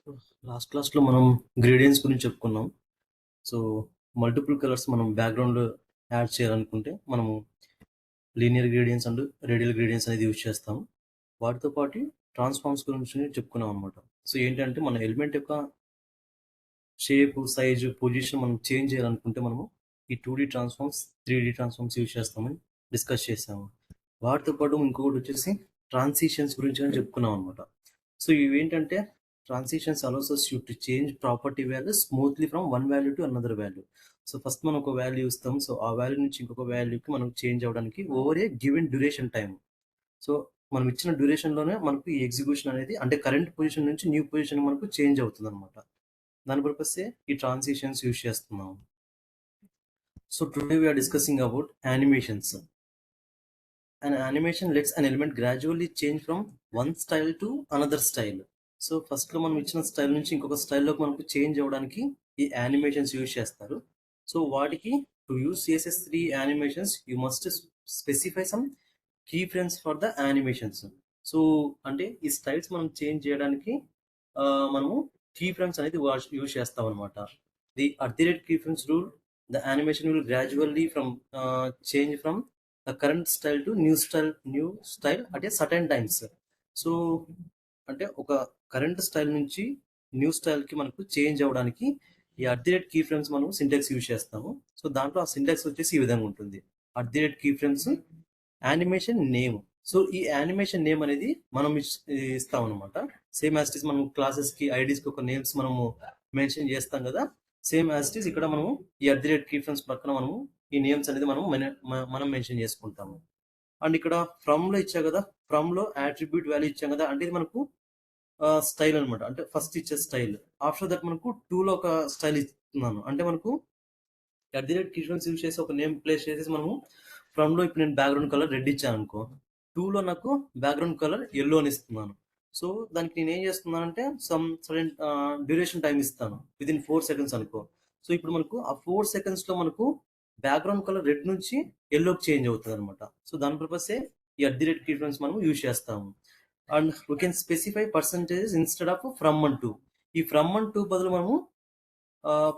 Last క్లాస్లో మనం గ్రేడియన్స్ గురించి చెప్పుకున్నాం. సో మల్టిపుల్ కలర్స్ మనం బ్యాక్గ్రౌండ్లో యాడ్ చేయాలనుకుంటే మనము లీనియర్ గ్రేడియన్స్ అండ్ రేడియల్ గ్రేడియన్స్ అనేది యూజ్ చేస్తాం. వాటితో పాటు ట్రాన్స్ఫార్మ్స్ గురించి చెప్పుకున్నాం అనమాట. సో ఏంటంటే మన ఎలిమెంట్ యొక్క షేప్, సైజు, పొజిషన్ మనం చేంజ్ చేయాలనుకుంటే మనము ఈ 2D transforms, 3D transforms use చేస్తామని డిస్కస్ చేసాము. వాటితో పాటు ఇంకొకటి వచ్చేసి ట్రాన్సిషన్స్ గురించి అని చెప్పుకున్నాం అనమాట. సో ఇవేంటంటే transitions allows us you to change property values smoothly from one value to another value. So first మనం ఒక వాల్యూ ఇస్తాం. సో ఆ వాల్యూ నుంచి ఇంకొక వాల్యూకి మనం చేంజ్ అవ్వడానికి over a given duration time. So మనం ఇచ్చిన డ్యూరేషన్లోనే మనకు ఈ ఎగ్జిక్యూషన్ అనేది అంటే కరెంట్ పొజిషన్ నుంచి న్యూ పొజిషన్ మనకు చేంజ్ అవుతుంది అనమాట. దాని పర్పస్ ఈ ట్రాన్సిషన్స్ యూజ్ చేస్తున్నాం. So today we're discussing about animations. An animation lets an element gradually change from one style to another style. So first లో మనం ఇచ్చిన స్టైల్ నుంచి ఇంకొక స్టైల్లోకి మనకు చేంజ్ అవ్వడానికి ఈ యానిమేషన్స్ యూజ్ చేస్తారు. సో వాటికి to use CSS3 animations you must specify some key frames for the animations. So అంటే ఈ స్టైల్స్ మనం చేంజ్ చేయడానికి మనము కీ ఫ్రేమ్స్ అనేది యూజ్ చేస్తాం అనమాట. The key frames rule the animation will gradually from change from the current style to new style at a certain times. So అంటే ఒక కరెంట్ స్టైల్ నుంచి న్యూ స్టైల్కి మనకు చేంజ్ అవ్వడానికి ఈ కీ ఫ్రేమ్స్ మనం సింటాక్స్ యూజ్ చేస్తాము. సో దాంట్లో ఆ సింటాక్స్ వచ్చేసి ఈ విధంగా ఉంటుంది. Key frames animation name. So ఈ యానిమేషన్ నేమ్ అనేది మనం ఇస్తాం అనమాట. సేమ్ యాజ్ ఇట్ ఈస్ మనం క్లాసెస్కి ఐడీస్కి ఒక నేమ్స్ మనము మెన్షన్ చేస్తాం కదా, సేమ్ యాజ్ ఇట్ ఈస్ ఇక్కడ మనము ఈ కీ ఫ్రేమ్స్ పక్కన మనము ఈ నేమ్స్ అనేది మనం మెన్షన్ చేసుకుంటాము. అండ్ ఇక్కడ ఫ్రమ్ లో ఇచ్చా కదా, ఫ్రమ్ లో యాట్రిబ్యూట్ వాల్యూ ఇచ్చాం కదా, అంటే ఇది మనకు స్టైల్ అనమాట. అంటే ఫస్ట్ ఇచ్చే స్టైల్. ఆఫ్టర్ దట్ మనకు టూలో ఒక స్టైల్ ఇస్తున్నాను, అంటే మనకు కీ ఫ్రేమ్స్ యూజ్ చేసి ఒక నేమ్ ప్లేస్ చేసేసి మనము ఫ్రమ్ లో ఇప్పుడు నేను బ్యాక్గ్రౌండ్ కలర్ రెడ్ ఇచ్చాను అనుకో, టూలో నాకు బ్యాక్గ్రౌండ్ కలర్ ఎల్లో అని ఇస్తున్నాను. సో దానికి నేను ఏం చేస్తున్నానంటే సమ్ సడన్ డ్యూరేషన్ టైం ఇస్తాను, విదిన్ 4 seconds అనుకో. సో ఇప్పుడు మనకు ఆ 4 seconds లో మనకు బ్యాక్గ్రౌండ్ కలర్ రెడ్ నుంచి ఎల్లోకి చేంజ్ అవుతుంది అనమాట. సో దాని పర్పసే ఈ కీ ఫ్రేమ్స్ మనం యూజ్ చేస్తాము. And we can specify percentages instead of from and to. ఈ ఫ్రమ్ అండ్ టు బదులు మనము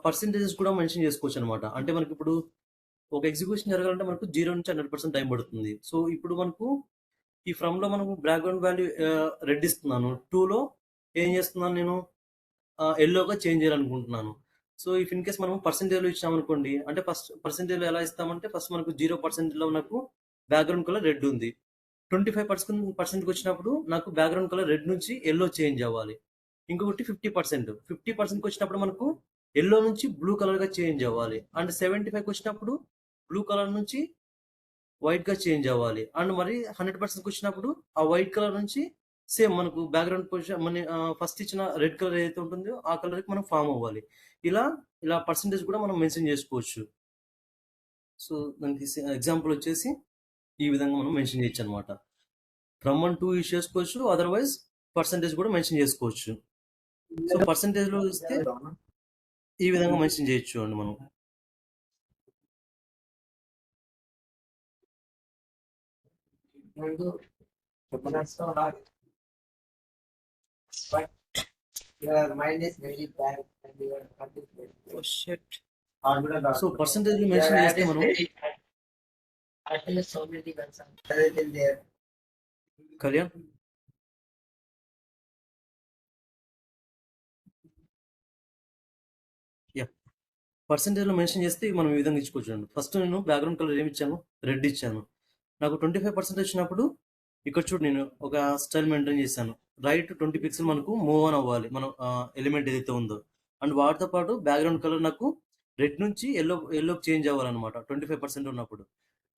పర్సంటేజెస్ కూడా మెన్షన్ చేసుకోవచ్చు అనమాట. అంటే మనకి ఇప్పుడు ఒక ఎగ్జిక్యూషన్ జరగాలంటే మనకు 0 నుంచి 100% టైం పడుతుంది. సో ఇప్పుడు మనకు ఈ ఫ్రమ్ లో మనకు బ్యాక్గ్రౌండ్ వాల్యూ రెడ్ ఇస్తున్నాను, టూలో ఏం చేస్తున్నాను నేను ఎల్లోగా చేంజ్ చేయాలనుకుంటున్నాను. సో ఇఫ్ ఇన్ కేస్ మనం పర్సెంటేజ్లో ఇచ్చామనుకోండి, అంటే ఫస్ట్ పర్సెంటేజ్లో ఎలా ఇస్తామంటే ఫస్ట్ మనకు 0%లో నాకు బ్యాక్గ్రౌండ్ కలర్ రెడ్ ఉంది, 25%కి వచ్చినప్పుడు నాకు బ్యాక్గ్రౌండ్ కలర్ రెడ్ నుంచి ఎల్లో చేంజ్ అవ్వాలి. ఇంకొకటి 50%కి వచ్చినప్పుడు మనకు ఎల్లో నుంచి బ్లూ కలర్గా చేంజ్ అవ్వాలి. అండ్ 75కి వచ్చినప్పుడు బ్లూ కలర్ నుంచి వైట్గా చేంజ్ అవ్వాలి. అండ్ మరి 100%కి వచ్చినప్పుడు ఆ వైట్ కలర్ నుంచి సేమ్ మనకు బ్యాక్గ్రౌండ్ పొజిషన్ మన ఫస్ట్ ఇచ్చిన రెడ్ కలర్ ఏదైతే ఉంటుందో ఆ కలర్కి మనం ఫామ్ అవ్వాలి. ఇలా పర్సంటేజ్ కూడా మనం మెన్షన్ చేసుకోవచ్చు. సో దానికి ఎగ్జాంపుల్ వచ్చేసి ఈ విధంగా మనం మెన్షన్ చేయొచ్చు అనమాట. ఫ్రమ్ 1 2 యూజ్ చేసుకోవచ్చు, అదర్వైజ్ పర్సంటేజ్ కూడా మెన్షన్ చేసుకోవచ్చు. సో పర్సంటేజ్లో ఇస్తే ఈ విధంగా మెన్షన్ చేయొచ్చు అండి మనం. సో పర్సంటేజ్ మెన్షన్ చేస్తే మనం కళ్యాణ్ పర్సంటేజ్లో మెన్షన్ చేస్తే మనం ఈ విధంగా ఇచ్చుకోవచ్చు. ఫస్ట్ నేను బ్యాక్గ్రౌండ్ కలర్ ఏమి ఇచ్చాను, రెడ్ ఇచ్చాను. నాకు 25% వచ్చినప్పుడు ఇక్కడ చూడు నేను ఒక స్టైల్ మెయింటైన్ చేశాను. రైట్ 20 pixel మనకు మూవ్ ఆన్ అవ్వాలి మనం ఎలిమెంట్ ఏదైతే ఉందో. అండ్ వాటితో పాటు బ్యాక్గ్రౌండ్ కలర్ నాకు రెడ్ నుంచి ఎల్లోకి చేంజ్ అవ్వాలన్నమాట 25% ఉన్నప్పుడు.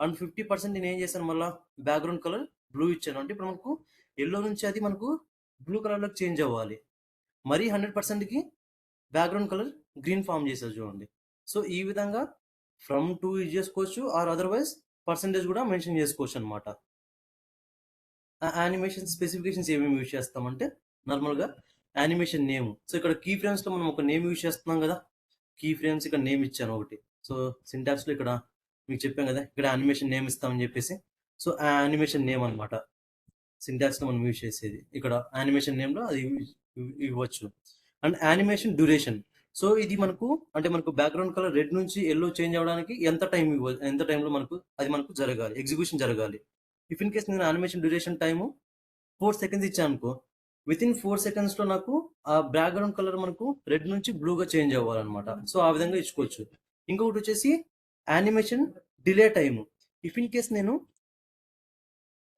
అండ్ 50% నేను ఏం చేశాను, మళ్ళీ బ్యాక్గ్రౌండ్ కలర్ బ్లూ ఇచ్చాను, అంటే ఇప్పుడు మనకు ఎల్లో నుంచి అది మనకు బ్లూ కలర్లోకి చేంజ్ అవ్వాలి. మరీ 100%కి బ్యాక్గ్రౌండ్ కలర్ గ్రీన్ ఫామ్ చేశారు చూడండి. సో ఈ విధంగా ఫ్రమ్ టు యూజ్ చేసుకోవచ్చు, ఆర్ అదర్వైజ్ పర్సంటేజ్ కూడా మెన్షన్ చేసుకోవచ్చు అనమాట. యానిమేషన్ స్పెసిఫికేషన్స్ ఏమేమి యూజ్ చేస్తామంటే నార్మల్గా యానిమేషన్ నేమ్. సో ఇక్కడ కీ ఫ్రేమ్స్లో మనం ఒక నేమ్ యూజ్ చేస్తున్నాం కదా, కీ ఫ్రేమ్స్ ఇక్కడ నేమ్ ఇచ్చాను ఒకటి. సో సింటాక్స్లో ఇక్కడ మీకు చెప్పాం కదా, ఇక్కడ యానిమేషన్ నేమ్ ఇస్తామని చెప్పేసి. సో ఆ యానిమేషన్ నేమ్ అనమాట సింటాక్స్లో మనం యూజ్ చేసేది. ఇక్కడ యానిమేషన్ నేమ్లో అది ఇవ్వచ్చు. And animation duration. సో ఇది మనకు అంటే మనకు బ్యాక్గ్రౌండ్ కలర్ రెడ్ నుంచి ఎల్లో చేంజ్ అవ్వడానికి ఎంత టైంలో మనకు జరగాలి, ఎగ్జిక్యూషన్ జరగాలి. ఇఫ్ ఇన్ కేస్ నేను యానిమేషన్ డ్యూరేషన్ టైము 4 సెకండ్స్ ఇచ్చాను అనుకో, విత్ ఇన్ 4 సెకండ్స్ లో నాకు ఆ బ్యాక్గ్రౌండ్ కలర్ మనకు రెడ్ నుంచి బ్లూగా చేంజ్ అవ్వాలన్నమాట. సో ఆ విధంగా ఇచ్చుకోవచ్చు. ఇంకొకటి వచ్చేసి animation delay time. If in case నేను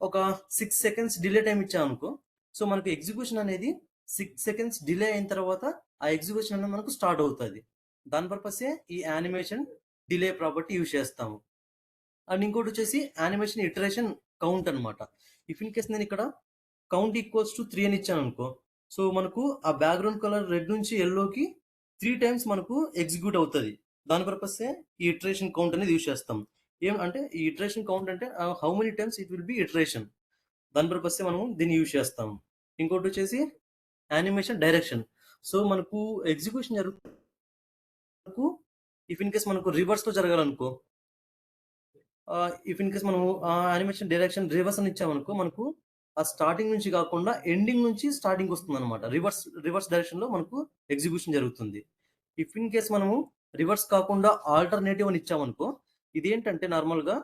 ఒక 6 సెకండ్స్ డిలే టైం ఇచ్చాను అనుకో, సో మనకు ఎగ్జిక్యూషన్ అనేది 6 సెకండ్స్ డిలే అయిన తర్వాత ఆ ఎగ్జిక్యూషన్ అనేది మనకు స్టార్ట్ అవుతుంది. దాని పర్పసే ఈ యానిమేషన్ డిలే ప్రాపర్టీ యూజ్ చేస్తాము. అండ్ ఇంకోటి వచ్చేసి యానిమేషన్ ఇటరేషన్ కౌంట్ అన్నమాట. ఇఫ్ ఇన్ కేస్ నేను ఇక్కడ కౌంట్ ఈక్వల్స్ టు 3 అని ఇచ్చాను అనుకో, సో మనకు ఆ బ్యాక్గ్రౌండ్ కలర్ రెడ్ నుంచి ఎల్లోకి 3 టైమ్స్ మనకు ఎగ్జిక్యూట్ అవుతుంది. దాని పర్పసే ఈ ఇటరేషన్ కౌంట్ అనేది యూజ్ చేస్తాం. ఏం అంటే ఈ ఇటరేషన్ కౌంట్ అంటే how many times it will be iteration, దాని పర్పసే మనం దీన్ని యూజ్ చేస్తాం. ఇంకోటి వచ్చేసి యానిమేషన్ డైరెక్షన్. సో మనకు ఎగ్జిక్యూషన్ జరుగుతూ ఇఫ్ ఇన్ కేస్ మనకు రివర్స్ లో జరగాలనుకో, ఇఫ్ ఇన్ కేస్ మనము యానిమేషన్ డైరెక్షన్ రివర్స్ అని ఇచ్చామనుకో, మనకు ఆ స్టార్టింగ్ నుంచి కాకుండా ఎండింగ్ నుంచి స్టార్టింగ్ వస్తుంది అనమాట. రివర్స్ డైరెక్షన్ లో మనకు ఎగ్జిక్యూషన్ జరుగుతుంది. ఇఫ్ ఇన్ కేస్ మనము రివర్స్ కాకుండా ఆల్టర్నేటివ్ అని ఇచ్చామనుకో, ఇదేంటంటే నార్మల్ గా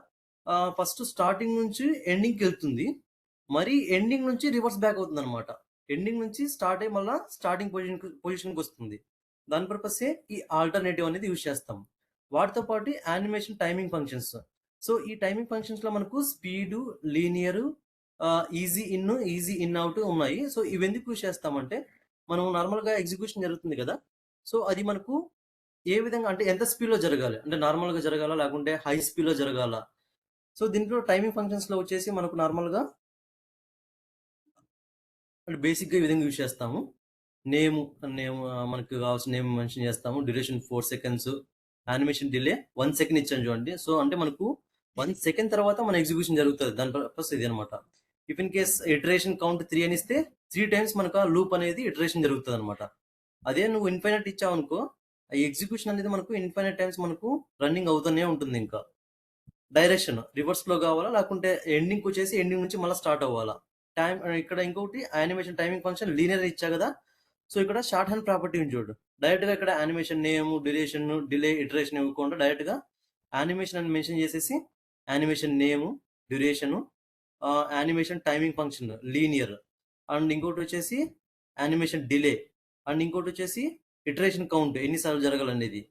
ఫస్ట్ స్టార్టింగ్ నుంచి ఎండింగ్కి వెళ్తుంది, మరి ఎండింగ్ నుంచి రివర్స్ బ్యాక్ అవుతుంది అనమాట. ఎండింగ్ నుంచి స్టార్ట్ అయ్యి మళ్ళీ స్టార్టింగ్ పొజిషన్కి వస్తుంది. దాని పర్పసే ఈ ఆల్టర్నేటివ్ అనేది యూజ్ చేస్తాం. వాటితో పాటు యానిమేషన్ టైమింగ్ ఫంక్షన్స్. సో ఈ టైమింగ్ ఫంక్షన్స్ లో మనకు speed, linear, easy in out ఉన్నాయి. సో ఇవి ఎందుకు యూజ్ చేస్తామంటే, మనం నార్మల్ గా ఎగ్జిక్యూషన్ జరుగుతుంది కదా, సో అది మనకు ఏ విధంగా అంటే ఎంత స్పీడ్ లో జరగాలి, అంటే నార్మల్ గా జరగాల లేకుంటే హై స్పీడ్ లో జరగాల. సో దీంట్లో టైమింగ్ ఫంక్షన్స్ లో వచ్చేసి మనకు నార్మల్ గా అంటే బేసిక్ గా ఈ విధంగా యూజ్ చేస్తాము. నేమ్ నేమ్ మనకు కావాల్సిన నేమ్ మెన్షన్ చేస్తాము. Duration 4 seconds, animation delay 1 second ఇచ్చాను చూడండి. సో అంటే మనకు 1 సెకండ్ తర్వాత మన ఎగ్జిక్యూషన్ జరుగుతుంది. దాని పర్పస్ ఇది అనమాట. If in case iteration count 3 అని ఇస్తే 3 టైమ్స్ మనకు ఆ లూప్ అనేది ఇటరేషన్ జరుగుతుంది అనమాట. అదే నువ్వు ఇన్ఫైనైట్ ఇచ్చావు అనుకో, ఆ ఎగ్జిక్యూషన్ అనేది మనకు ఇన్ఫైనైట్ టైమ్స్ మనకు రన్నింగ్ అవుతూనే ఉంటుంది. ఇంకా డైరెక్షన్ రివర్స్ లో కావాలా లేకుంటే ఎండింగ్ వచ్చేసి ఎండింగ్ నుంచి మళ్ళీ స్టార్ట్ అవ్వాలా. టైం ఇక్కడ ఇంకొకటి యానిమేషన్ టైమింగ్ ఫంక్షన్ లీనియర్ ఇచ్చా కదా, సో ఇక్కడ షార్ట్ హ్యాండ్ ప్రాపర్టీ ఉంది చూడు. డైరెక్ట్ గా ఇక్కడ animation name, duration, delay, iteration ఇవ్వకుండా డైరెక్ట్ గా యానిమేషన్ అని మెన్షన్ చేసేసి animation name, duration, animation timing function linear, and ఇంకోటి వచ్చేసి యానిమేషన్ డిలే, అండ్ ఇంకోటి వచ్చేసి ఇటరేషన్ కౌంట్ ఎన్నిసార్లు జరగాలనేది,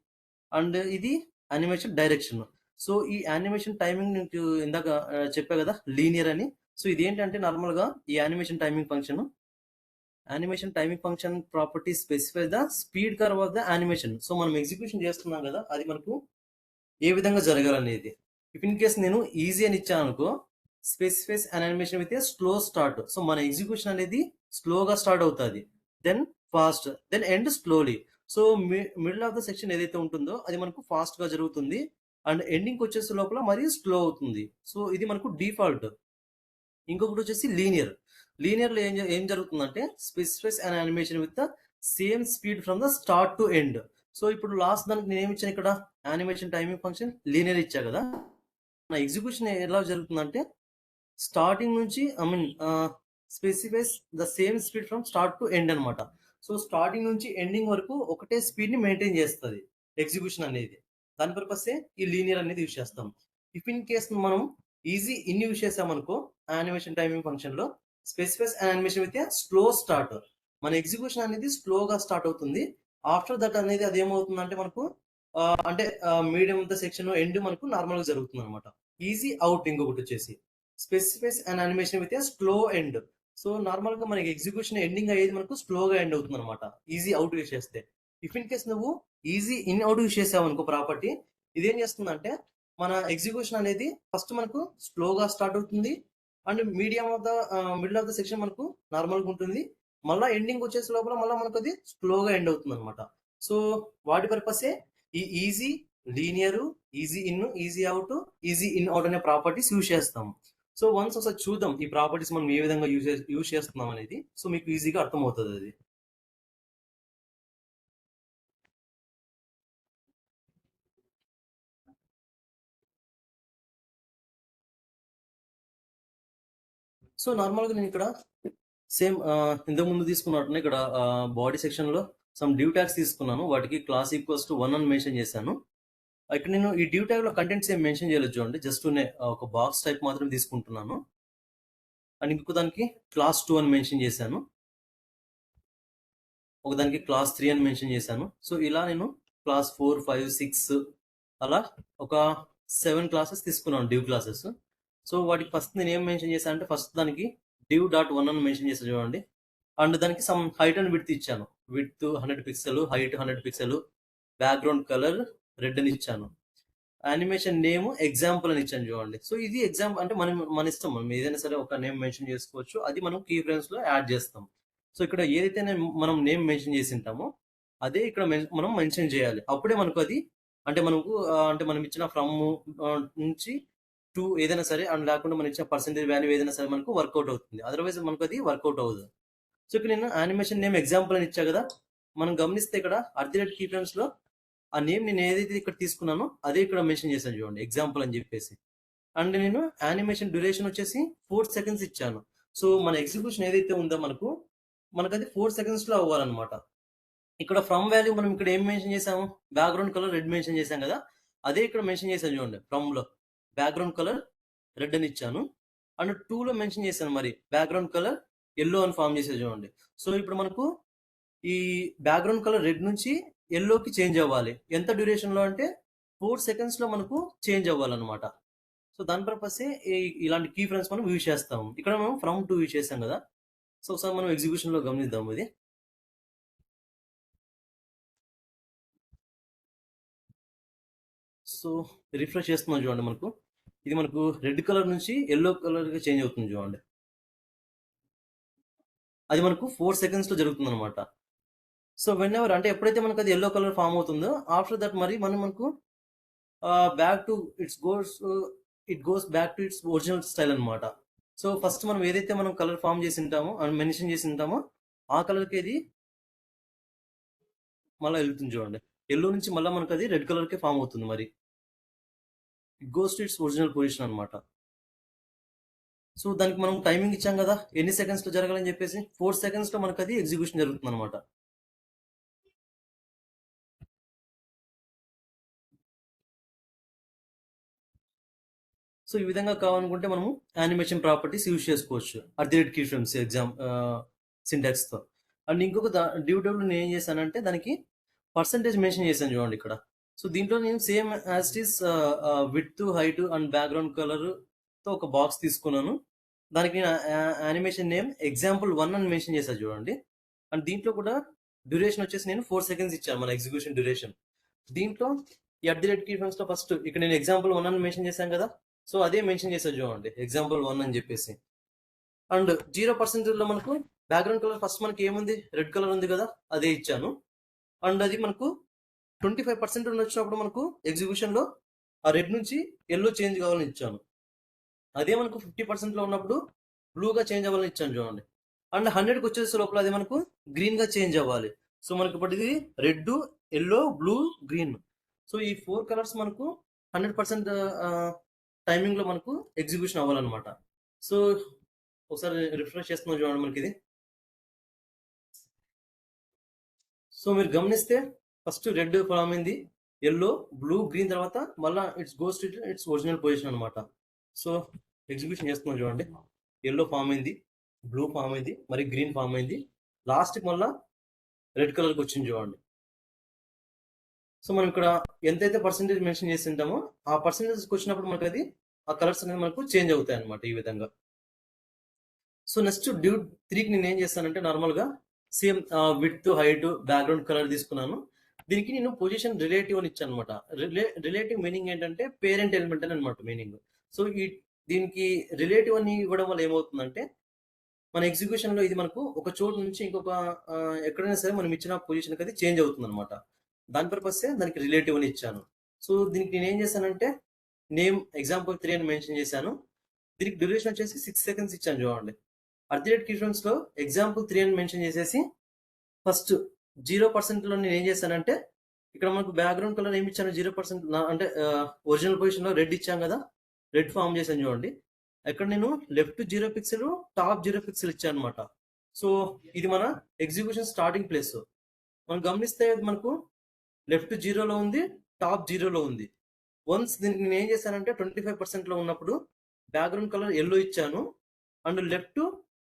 అండ్ ఇది యానిమేషన్ డైరెక్షన్. సో ఈ యానిమేషన్ టైమింగ్ నీకు ఇందాక చెప్పా కదా లీనియర్ అని. సో ఇది ఏంటంటే నార్మల్ గా ఈ animation timing function property specify the speed curve of the animation. So మనం ఎగ్జిక్యూషన్ చేస్తున్నాం కదా, అది మనకు ఏ విధంగా జరగాలనేది. ఇఫ్ ఇన్ కేస్ నేను ఈజీ అని ఇచ్చాను అనుకో, specifies an animation with a slow start. So మన ఎగ్జిక్యూషన్ అనేది స్లోగా స్టార్ట్ అవుతుంది, then fast, then end slowly. So middle of the section ఏదైతే ఉంటుందో అది మనకు ఫాస్ట్ గా జరుగుతుంది, అండ్ ఎండింగ్ వచ్చేసి లోపల మరీ స్లో అవుతుంది. సో ఇది మనకు డిఫాల్ట్. ఇంకొకటి వచ్చేసి లీనియర్. లీనియర్ లో ఏం జరుగుతుందంటే, specifies an animation with the same speed from the start to end. So ఇప్పుడు లాస్ట్ దానికి నేను ఏమి ఇచ్చాను, ఇక్కడ యానిమేషన్ టైమింగ్ ఫంక్షన్ లీనియర్ ఇచ్చా కదా, నా ఎగ్జిక్యూషన్ ఎలా జరుగుతుందంటే స్టార్టింగ్ నుంచి specifies the same speed from start to end అనమాట. సో స్టార్టింగ్ నుంచి ఎండింగ్ వరకు ఒకటే స్పీడ్ ని మెయింటైన్ చేస్తుంది ఎగ్జిక్యూషన్ అనేది. దాని పర్పసే ఈ లీనియర్ అనేది యూజ్ చేస్తాం. ఇఫ్ ఇన్ కేస్ మనం ఈజీ ఇన్ని యూజ్ చేసామనుకో, యానిమేషన్ టైమింగ్ ఫంక్షన్ లో specifies animation with slow start, మన ఎగ్జిక్యూషన్ అనేది స్లోగా స్టార్ట్ అవుతుంది. ఆఫ్టర్ దట్ అనేది అది ఏమవుతుందంటే మనకు అంటే medium of the section end మనకు నార్మల్ గా జరుగుతుంది అనమాట. ఈజీ అవుట్ ఇంకొకటి వచ్చేసి specifies and animation with slow end. So normal గా మనకి ఎగ్జిక్యూషన్ ఎండింగ్ అయ్యేది మనకు స్లోగా ఎండ్ అవుతుంది అనమాట ఈజీ అవుట్ యూజ్ చేస్తే. ఇఫ్ ఇన్ కేస్ నువ్వు ఈజీ ఇన్ అవుట్ యూజ్ చేసావు అనుకో ప్రాపర్టీ, ఇదేం చేస్తుందంటే మన ఎగ్జిక్యూషన్ అనేది ఫస్ట్ మనకు స్లోగా స్టార్ట్ అవుతుంది, and medium of the middle of the section మనకు నార్మల్ గా ఉంటుంది, మళ్ళీ ఎండింగ్ వచ్చేసి లోపల మళ్ళీ మనకు అది స్లోగా ఎండ్ అవుతుంది అనమాట. సో వాటి పర్పసే ఈ easy, linear, easy out, easy in out అనే ప్రాపర్టీస్ యూజ్ చేస్తాం. సో వన్స్ ఒకసారి చూద్దాం ఈ ప్రాపర్టీస్ మనం ఏ విధంగా యూజ్ చేస్తున్నాం అనేది. సో మీకు ఈజీగా అర్థమవుతుంది అది. సో నార్మల్గా నేను ఇక్కడ సేమ్ ఇంతకు ముందు తీసుకున్నట్టునే ఇక్కడ బాడీ సెక్షన్ లో సమ్ డ్యూ ట్యాగ్స్ తీసుకున్నాను, వాటికి క్లాస్ ఈక్వల్స్ టు 1 అని మెన్షన్ చేశాను. ఇక్కడ నేను ఈ డ్యూ ట్యాగ్ లో కంటెంట్స్ ఏం మెన్షన్ చేయలేదు చూడండి, జస్ట్ ఒక బాక్స్ టైప్ మాత్రం తీసుకుంటున్నాను. అండ్ ఇంకొక దానికి క్లాస్ 2 అని మెన్షన్ చేశాను, ఒకదానికి క్లాస్ 3 అని మెన్షన్ చేశాను. సో ఇలా నేను క్లాస్ 4, 5, 6 అలా ఒక 7 క్లాసెస్ తీసుకున్నాను, డ్యూ క్లాసెస్. సో వాటికి ఫస్ట్ నేను ఏం మెన్షన్ చేశాను అంటే, ఫస్ట్ దానికి డ్యూ డాట్ 1 అని మెన్షన్ చేశాను చూడండి. అండ్ దానికి సమ్ హైట్ అండ్ విడ్త్ ఇచ్చాను, width 100 pixel, height 100 pixel, background colour red అని ఇచ్చాను. యానిమేషన్ నేమ్ ఎగ్జాంపుల్ అని ఇచ్చాను చూడండి. సో ఇది ఎగ్జాంపుల్ అంటే మన ఇష్టం, మనం ఏదైనా సరే ఒక నేమ్ మెన్షన్ చేసుకోవచ్చు, అది మనం కీ ఫ్రేమ్స్ లో యాడ్ చేస్తాం. సో ఇక్కడ ఏదైతే మనం నేమ్ మెన్షన్ చేసి ఉంటామో అదే ఇక్కడ మనం మెన్షన్ చేయాలి, అప్పుడే మనకు అది అంటే మనకు అంటే మనం ఇచ్చిన ఫ్రమ్ నుంచి టు ఏదైనా సరే, అండ్ లేకుండా మనం ఇచ్చిన పర్సెంటేజ్ వాల్యూ ఏదైనా సరే మనకు వర్కౌట్ అవుతుంది, అదర్వైజ్ మనకు అది వర్కౌట్ అవ్వదు. సో ఇక్కడ నేను యానిమేషన్ నేమ్ ఎగ్జాంపుల్ అని ఇచ్చా కదా, మనం గమనిస్తే ఇక్కడ కీ ఫ్రేమ్స్ లో ఆ నేమ్ నేను ఏదైతే ఇక్కడ తీసుకున్నానో అదే ఇక్కడ మెన్షన్ చేశాను చూడండి, ఎగ్జాంపుల్ అని చెప్పేసి. అండ్ నేను యానిమేషన్ డ్యూరేషన్ వచ్చేసి 4 సెకండ్స్ ఇచ్చాను. సో మన ఎగ్జిక్యూషన్ ఏదైతే ఉందో మనకది 4 సెకండ్స్ లో అవ్వాలన్నమాట. ఇక్కడ ఫ్రమ్ వాల్యూ మనం ఇక్కడ ఏం మెన్షన్ చేసాము, బ్యాక్గ్రౌండ్ కలర్ రెడ్ మెన్షన్ చేశాం కదా, అదే ఇక్కడ మెన్షన్ చేశాను చూడండి. ఫ్రమ్ లో బ్యాక్గ్రౌండ్ కలర్ రెడ్ అని ఇచ్చాను, అండ్ 2 లో మెన్షన్ చేశాను మరి బ్యాక్గ్రౌండ్ కలర్ ఎల్లో అని ఫామ్ చేసేది చూడండి. సో ఇప్పుడు మనకు ఈ బ్యాక్గ్రౌండ్ కలర్ రెడ్ నుంచి ఎల్లోకి చేంజ్ అవ్వాలి, ఎంత డ్యూరేషన్ లో అంటే 4 సెకండ్స్ లో మనకు చేంజ్ అవ్వాలన్నమాట. సో దాని పర్పస్ ఇలాంటి కీ ఫ్రేమ్స్ మనం యూజ్ చేస్తాము. ఇక్కడ మనం ఫ్రమ్ టు యూజ్ చేస్తాం కదా. సో ఒకసారి మనం ఎగ్జిక్యూషన్ లో గమనిద్దాం ఇది. సో రిఫ్రెష్ చేస్తున్నాం చూడండి, ఇది మనకు రెడ్ కలర్ నుంచి ఎల్లో కలర్ గా చేంజ్ అవుతుంది చూడండి. అది మనకు 4 సెకండ్స్ లో జరుగుతుంది అనమాట. సో వెన్ ఎవర్ అంటే ఎప్పుడైతే మనకు అది ఎల్లో కలర్ ఫామ్ అవుతుందో, ఆఫ్టర్ దట్ మరి మనకు back to it goes back to it's original style అనమాట. సో ఫస్ట్ మనం ఏదైతే మనం కలర్ ఫామ్ చేసి ఉంటామో అండ్ మెన్షన్ చేసి ఉంటామో ఆ కలర్కి ఇది మళ్ళీ వెళ్తుంది చూడండి. ఎల్లో నుంచి మళ్ళీ మనకు అది రెడ్ కలర్ కి ఫామ్ అవుతుంది, మరి it goes to it's original position అనమాట. సో దానికి మనం టైమింగ్ ఇచ్చాం కదా, ఎన్ని సెకండ్స్ లో జరగాలని చెప్పేసి 4 సెకండ్స్ లో మనకు అది ఎగ్జిక్యూషన్ జరుగుతుంది అనమాట. సో ఈ విధంగా కావాలనుకుంటే మనము యానిమేషన్ ప్రాపర్టీస్ యూజ్ చేసుకోవచ్చు కీ ఫ్రేమ్స్ ఎగ్జామ్ సింటాక్స్ తో. అండ్ ఇంకొక డ్యూ టేబుల్ నేను ఏం చేశానంటే దానికి పర్సంటేజ్ మెన్షన్ చేశాను చూడండి ఇక్కడ. సో దీంట్లో నేను same as it is width, height and background colour తో ఒక బాక్స్ తీసుకున్నాను. దానికి నేను యానిమేషన్ నేమ్ ఎగ్జాంపుల్ 1 అని మెన్షన్ చేశాను చూడండి. అండ్ దీంట్లో కూడా డ్యూరేషన్ వచ్చేసి నేను 4 సెకండ్స్ ఇచ్చాను, మన ఎగ్జిక్యూషన్ డ్యూరేషన్. దీంట్లో ఈ కీ ఫ్రేమ్స్ లో ఫస్ట్ ఇక్కడ నేను ఎగ్జాంపుల్ 1 అని మెన్షన్ చేశాను కదా, సో అదే మెన్షన్ చేశాను చూడండి, ఎగ్జాంపుల్ 1 అని చెప్పేసి. అండ్ 0% లో మనకు బ్యాక్గ్రౌండ్ కలర్ ఫస్ట్ మనకి ఏముంది, రెడ్ కలర్ ఉంది కదా, అదే ఇచ్చాను. అండ్ అది మనకు 25% వచ్చినప్పుడు మనకు ఎగ్జిక్యూషన్ లో ఆ రెడ్ నుంచి ఎల్లో చేంజ్ కావాలని ఇచ్చాను. అదే మనకు 50% లో ఉన్నప్పుడు బ్లూగా చేంజ్ అవ్వాలని ఇచ్చాను చూడండి. అండ్ 100కి వచ్చేసే లోపల అది మనకు గ్రీన్ గా చేంజ్ అవ్వాలి. సో మనకి ఇప్పుడు ఇది red, yellow, blue, green. So ఈ 4 కలర్స్ మనకు 100% టైమింగ్ లో మనకు ఎగ్జిక్యూషన్ అవ్వాలన్నమాట. సో ఒకసారి రిఫ్రెష్ చేస్తున్నాం చూడండి మనకి ఇది. సో మీరు గమనిస్తే ఫస్ట్ రెడ్ ఫామ్ అయింది, ఎల్లో, బ్లూ, గ్రీన్, తర్వాత మళ్ళీ it's goes to it's original position అనమాట. సో ఎగ్జిక్యూషన్ చేస్తున్నాం చూడండి, ఎల్లో ఫామ్ అయింది, బ్లూ ఫామ్ అయింది, మరి గ్రీన్ ఫామ్ అయింది, లాస్ట్కి మళ్ళీ రెడ్ కలర్కి వచ్చింది చూడండి. సో మనం ఇక్కడ ఎంతైతే పర్సెంటేజ్ మెన్షన్ చేసి ఉంటామో ఆ పర్సెంటేజ్కి వచ్చినప్పుడు మనకు అది ఆ కలర్స్ అనేది మనకు చేంజ్ అవుతాయి అనమాట, ఈ విధంగా. సో నెక్స్ట్ డ్యూ 3కి నేను ఏం చేస్తానంటే నార్మల్గా same width, height, background colour తీసుకున్నాను. దీనికి నేను పొజిషన్ రిలేటివ్ అని ఇచ్చాను అనమాట. రిలేటివ్ మీనింగ్ ఏంటంటే పేరెంట్ ఎలిమెంట్ అని అనమాట మీనింగ్. సో దీనికి రిలేటివ్ అని ఇవ్వడం వల్ల ఏమవుతుందంటే మన ఎగ్జిక్యూషన్ లో ఇది మనకు ఒక చోటు నుంచి ఇంకొక ఎక్కడైనా సరే మనం ఇచ్చిన పొజిషన్కి అది చేంజ్ అవుతుంది అనమాట. దాని పర్పస్ దానికి రిలేటివ్ అని ఇచ్చాను. సో దీనికి నేను ఏం చేశానంటే నేమ్ ఎగ్జాంపుల్ 3 అని మెన్షన్ చేశాను. దీనికి డ్యూరేషన్ వచ్చేసి 6 సెకండ్స్ ఇచ్చాను చూడండి. కీ ఫ్రేమ్స్ లో ఎగ్జాంపుల్ 3 అని మెన్షన్ చేసేసి ఫస్ట్ 0% లో నేను ఏం చేశానంటే ఇక్కడ మనకు బ్యాక్గ్రౌండ్ కలర్ ఏమి ఇచ్చాను, 0% అంటే ఒరిజినల్ పొజిషన్ లో రెడ్ ఇచ్చాం కదా, రెడ్ ఫామ్ చేశాను చూడండి. ఇక్కడ నేను లెఫ్ట్ 0 పిక్సెల్, టాప్ 0 పిక్సెల్ ఇచ్చాను అనమాట. సో ఇది మన ఎగ్జిక్యూషన్ స్టార్టింగ్ ప్లేస్. మనం గమనిస్తే మనకు లెఫ్ట్ 0లో ఉంది, టాప్ 0లో ఉంది. వన్స్ దీనికి నేను ఏం చేశానంటే 25% ఉన్నప్పుడు బ్యాక్గ్రౌండ్ కలర్ ఎల్లో ఇచ్చాను అండ్ లెఫ్ట్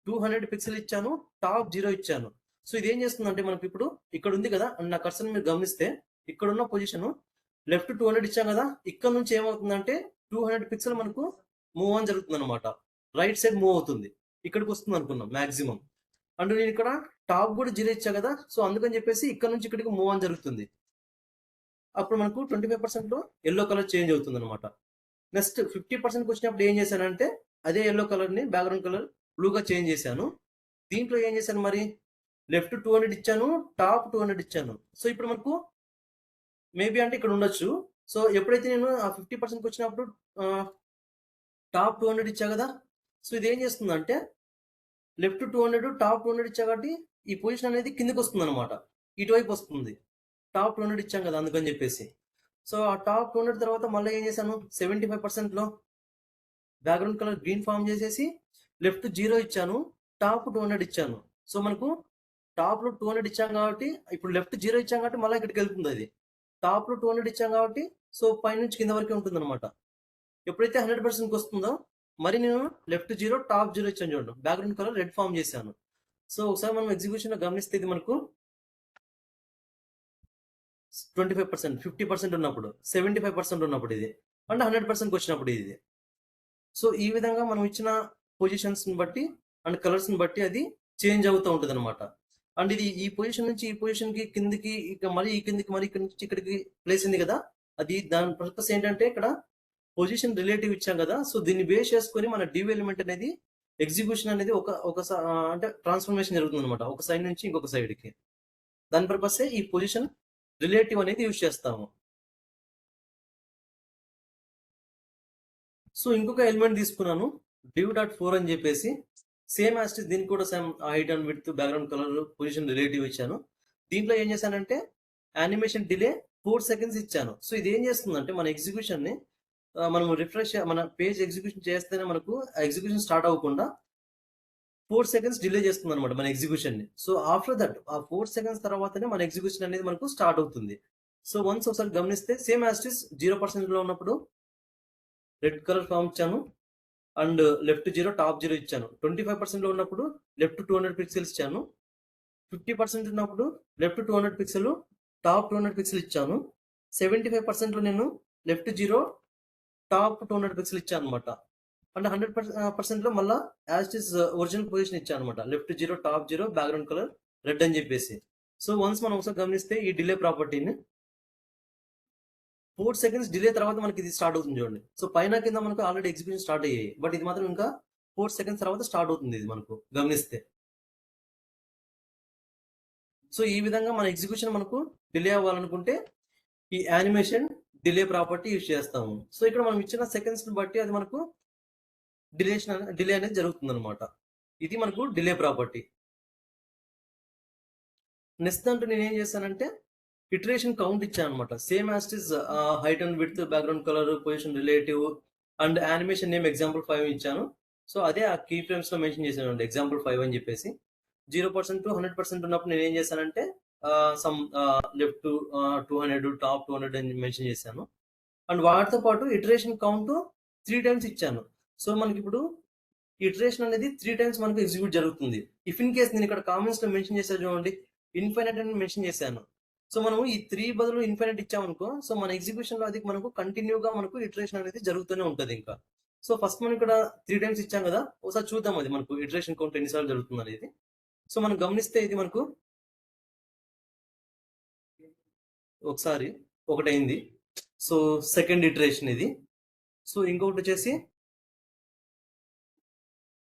200 పిక్సెల్ ఇచ్చాను, టాప్ 0 ఇచ్చాను. సో ఇది ఏం చేస్తుందంటే మనకి ఇప్పుడు ఇక్కడ ఉంది కదా అండ్ నా కర్సర్ మీరు గమనిస్తే ఇక్కడ ఉన్న పొజిషన్ లెఫ్ట్ 200 ఇచ్చాం కదా, ఇక్కడ నుంచి ఏమవుతుందంటే 200 పిక్సెల్ మనకు మూవ్ ఆన్ జరుగుతుంది అనమాట. రైట్ సైడ్ మూవ్ అవుతుంది, ఇక్కడికి వస్తుంది అనుకున్నాం మాక్సిమం. అండ్ నేను ఇక్కడ టాప్ కూడా 0 ఇచ్చా కదా, సో అందుకని చెప్పేసి ఇక్కడ నుంచి ఇక్కడికి మూవ్ ఆన్ జరుగుతుంది. అప్పుడు మనకు 25% లో ఎల్లో కలర్ చేంజ్ అవుతుంది అనమాట. నెక్స్ట్ 50% వచ్చినప్పుడు ఏం చేశానంటే అదే ఎల్లో కలర్ ని బ్యాక్గ్రౌండ్ కలర్ బ్లూగా చేంజ్ చేశాను. దీంట్లో ఏం చేశాను మరి లెఫ్ట్ 200 ఇచ్చాను, టాప్ 200 ఇచ్చాను. సో ఇప్పుడు మనకు మేబీ అంటే ఇక్కడ ఉండొచ్చు. సో ఎప్పుడైతే నేను ఆ 50% వచ్చినప్పుడు టాప్ 200 ఇచ్చా కదా, సో ఇది ఏం చేస్తుందంటే లెఫ్ట్ 200 టాప్ 200 ఇచ్చా కాబట్టి ఈ పొజిషన్ అనేది కిందకి వస్తుంది అనమాట, ఇటువైపు వస్తుంది. టాప్ 200 ఇచ్చాం కదా అందుకని చెప్పేసి. సో ఆ టాప్ 200 తర్వాత మళ్ళీ ఏం చేశాను 75% లో బ్యాక్గ్రౌండ్ కలర్ గ్రీన్ ఫామ్ చేసేసి లెఫ్ట్ 0 ఇచ్చాను, టాప్ 200 ఇచ్చాను. సో మనకు టాప్ లో 200 ఇచ్చాం కాబట్టి ఇప్పుడు లెఫ్ట్ 0 ఇచ్చాం కాబట్టి మళ్ళీ ఇక్కడికి వెళ్తుంది. అది టాప్ లో 200 ఇచ్చాం కాబట్టి సో పై నుంచి కింద వరకే ఉంటుంది అనమాట. ఎప్పుడైతే 100% వస్తుందో మరి నేను లెఫ్ట్ 0 టాప్ 0 ఇచ్చాను చూడండి, బ్యాక్గ్రౌండ్ కలర్ రెడ్ ఫామ్ చేశాను. సో ఒకసారి మనం ఎగ్జిక్యూషన్ లో గమనిస్తే ఇది మనకు 25%, 50% ఉన్నప్పుడు, 75% ఉన్నప్పుడు ఇది అంటే 100% వచ్చినప్పుడు ఇది. సో ఈ విధంగా మనం ఇచ్చిన పొజిషన్స్ ని బట్టి అండ్ కలర్స్ ని బట్టి అది చేంజ్ అవుతూ ఉంటుంది అనమాట. అండ్ ఇది ఈ పొజిషన్ నుంచి ఈ పొజిషన్ కి కిందికి ఇక మళ్ళీ ఈ కిందికి మరి ఇక్కడ నుంచి ఇక్కడికి ప్లేస్ ఉంది కదా, అది దాని పర్పస్ ఏంటంటే ఇక్కడ పొజిషన్ రిలేటివ్ ఇచ్చాం కదా, సో దీన్ని బేస్ చేసుకొని మన డివ్ ఎలిమెంట్ అనేది ఎగ్జిక్యూషన్ అనేది అంటే ట్రాన్స్ఫర్మేషన్ జరుగుతుంది అనమాట, ఒక సైడ్ నుంచి ఇంకొక సైడ్ కి. దాని పర్పస్ ఈ పొజిషన్ రిలేటివ్ అనేది యూజ్ చేస్తాము. సో ఇంకొక ఎలిమెంట్ తీసుకున్నాను div.4 అని చెప్పేసి, సేమ్ యాజ్ దీనికి కూడా same height and width background colour position relative ఇచ్చాను. దీంట్లో ఏం చేశానంటే యానిమేషన్ డిలే 4 seconds ఇచ్చాను. సో ఇది ఏం చేస్తుందంటే మన ఎగ్జిక్యూషన్ ని మనం రిఫ్రెష్ మన పేజ్ ఎగ్జిక్యూషన్ చేస్తేనే మనకు ఎగ్జిక్యూషన్ స్టార్ట్ అవ్వకుండా 4 seconds డిలే చేస్తుంది అనమాట మన ఎగ్జిక్యూషన్ ని. సో ఆఫ్టర్ దట్ ఆ 4 seconds తర్వాతనే మన ఎగ్జిక్యూషన్ అనేది మనకు స్టార్ట్ అవుతుంది. సో వన్స్ ఒకసారి గమనిస్తే సేమ్ యాజ్ 0% లో ఉన్నప్పుడు రెడ్ కలర్ ఫామ్ ఇచ్చాను అండ్ లెఫ్ట్ 0 టాప్ 0 ఇచ్చాను. 25% లో ఉన్నప్పుడు లెఫ్ట్ 200 పిక్సెల్స్ ఇచ్చాను. 50% ఉన్నప్పుడు లెఫ్ట్ 200 పిక్సెల్ టాప్ 200 పిక్సెల్ ఇచ్చాను. 75% లో నేను లెఫ్ట్ 0 టాప్ 200 పిక్సెల్ ఇచ్చాను అనమాట. అంటే 100% లో మళ్ళీ as it is original position ఇచ్చాను అనమాట, left 0 top 0 background colour red అని చెప్పేసి. సో వన్స్ మనం ఒకసారి గమనిస్తే ఈ డిలే ప్రాపర్టీని 4 seconds డిలే తర్వాత మనకి ఇది స్టార్ట్ అవుతుంది చూడండి. సో పైన కింద మనకు ఆల్రెడీ ఎగ్జిక్యూషన్ స్టార్ట్ అయ్యాయి, బట్ ఇది మాత్రం ఇంకా 4 seconds తర్వాత స్టార్ట్ అవుతుంది ఇది మనకు గమనిస్తే. సో ఈ విధంగా మన ఎగ్జిక్యూషన్ మనకు డిలే అవ్వాలనుకుంటే ఈ యానిమేషన్ డిలే ప్రాపర్టీ యూజ్ చేస్తాము. సో ఇక్కడ మనం ఇచ్చిన సెకండ్స్ బట్టి అది మనకు డిలే అనేది జరుగుతుంది అనమాట. ఇది మనకు డిలే ప్రాపర్టీ. నెక్స్ట్ దాంట్లో నేను ఏం చేశానంటే ఇటరేషన్ కౌంట్ ఇచ్చాను అనమాట, same as is height and width background colour position relative and animation name example 5 ఇచ్చాను. సో అదే ఆ కీ ఫ్రేమ్స్ లో మెన్షన్ చేశాను ఎగ్జాంపుల్ 5 అని చెప్పేసి. 0% to 100% ఉన్నప్పుడు నేను ఏం చేశానంటే సమ్ లెఫ్ట్ 200 టాప్ 200 అని మెన్షన్ చేశాను. అండ్ వాటితో పాటు ఇటరేషన్ కౌంట్ 3 times ఇచ్చాను. సో మనకి ఇప్పుడు ఇటరేషన్ అనేది 3 times మనకు ఎగ్జిక్యూట్ జరుగుతుంది. ఇఫ్ ఇన్ కేస్ నేను ఇక్కడ కామెంట్స్ లో మెన్షన్ చేశాను చూడండి, ఇన్ఫైనైట్ అని మెన్షన్ చేశాను. సో మనం ఈ 3 బదులు ఇన్ఫైనైట్ ఇచ్చామనుకో, సో మన ఎగ్జిక్యూషన్ లో అది మనకు కంటిన్యూగా మనకు ఇటరేషన్ అనేది జరుగుతూనే ఉంటుంది ఇంకా. సో ఫస్ట్ మనం ఇక్కడ 3 times ఇచ్చాం కదా, ఒకసారి చూద్దాం అది మనకు ఇటరేషన్ కౌంట్ ఎన్నిసార్లు జరుగుతుంది అనేది. సో మనం గమనిస్తే ఇది మనకు ఒకసారి ఒకటైంది, సో సెకండ్ ఇటరేషన్ ఇది. సో ఇంకొకటి వచ్చేసి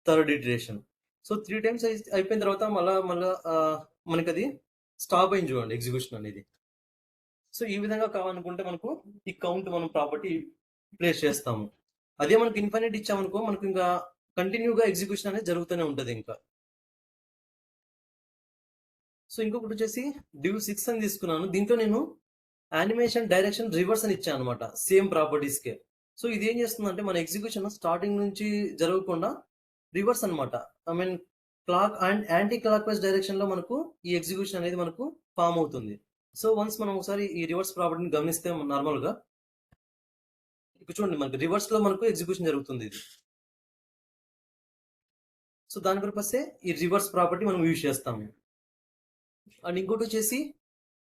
థర్డ్ ఇటరేషన్. సో 3 times అయిపోయిన తర్వాత మళ్ళా మనకి అది స్టాప్ అయింది చూడండి ఎగ్జిక్యూషన్ అనేది. సో ఈ విధంగా కావాలనుకుంటే మనకు ఈ కౌంట్ మనం ప్రాపర్టీ ప్లేస్ చేస్తాము. అదే మనకి ఇన్ఫైనైట్ ఇచ్చామనుకో మనకు ఇంకా కంటిన్యూగా ఎగ్జిక్యూషన్ అనేది జరుగుతూనే ఉంటుంది ఇంకా. సో ఇంకొకటి వచ్చేసి div6 అని తీసుకున్నాను. దీంట్లో నేను యానిమేషన్ డైరెక్షన్ రివర్స్ అని ఇచ్చాను అనమాట, సేమ్ ప్రాపర్టీస్ కే. సో ఇది ఏం చేస్తుందంటే మన ఎగ్జిక్యూషన్ స్టార్టింగ్ నుంచి జరగకుండా రివర్స్ అనమాట, I mean clock and anti clock wise direction లో మనకు ఈ ఎగ్జిక్యూషన్ అనేది మనకు ఫామ్ అవుతుంది. సో వన్స్ మనం ఒకసారి ఈ రివర్స్ ప్రాపర్టీని గమనిస్తే నార్మల్ గా ఇక్కడ చూడండి, మనకి రివర్స్ లో మనకు ఎగ్జిక్యూషన్ జరుగుతుంది ఇది. సో దాని పర్పసే ఈ రివర్స్ ప్రాపర్టీ మనం యూజ్ చేస్తాము. అండ్ ఇంకోటి వచ్చేసి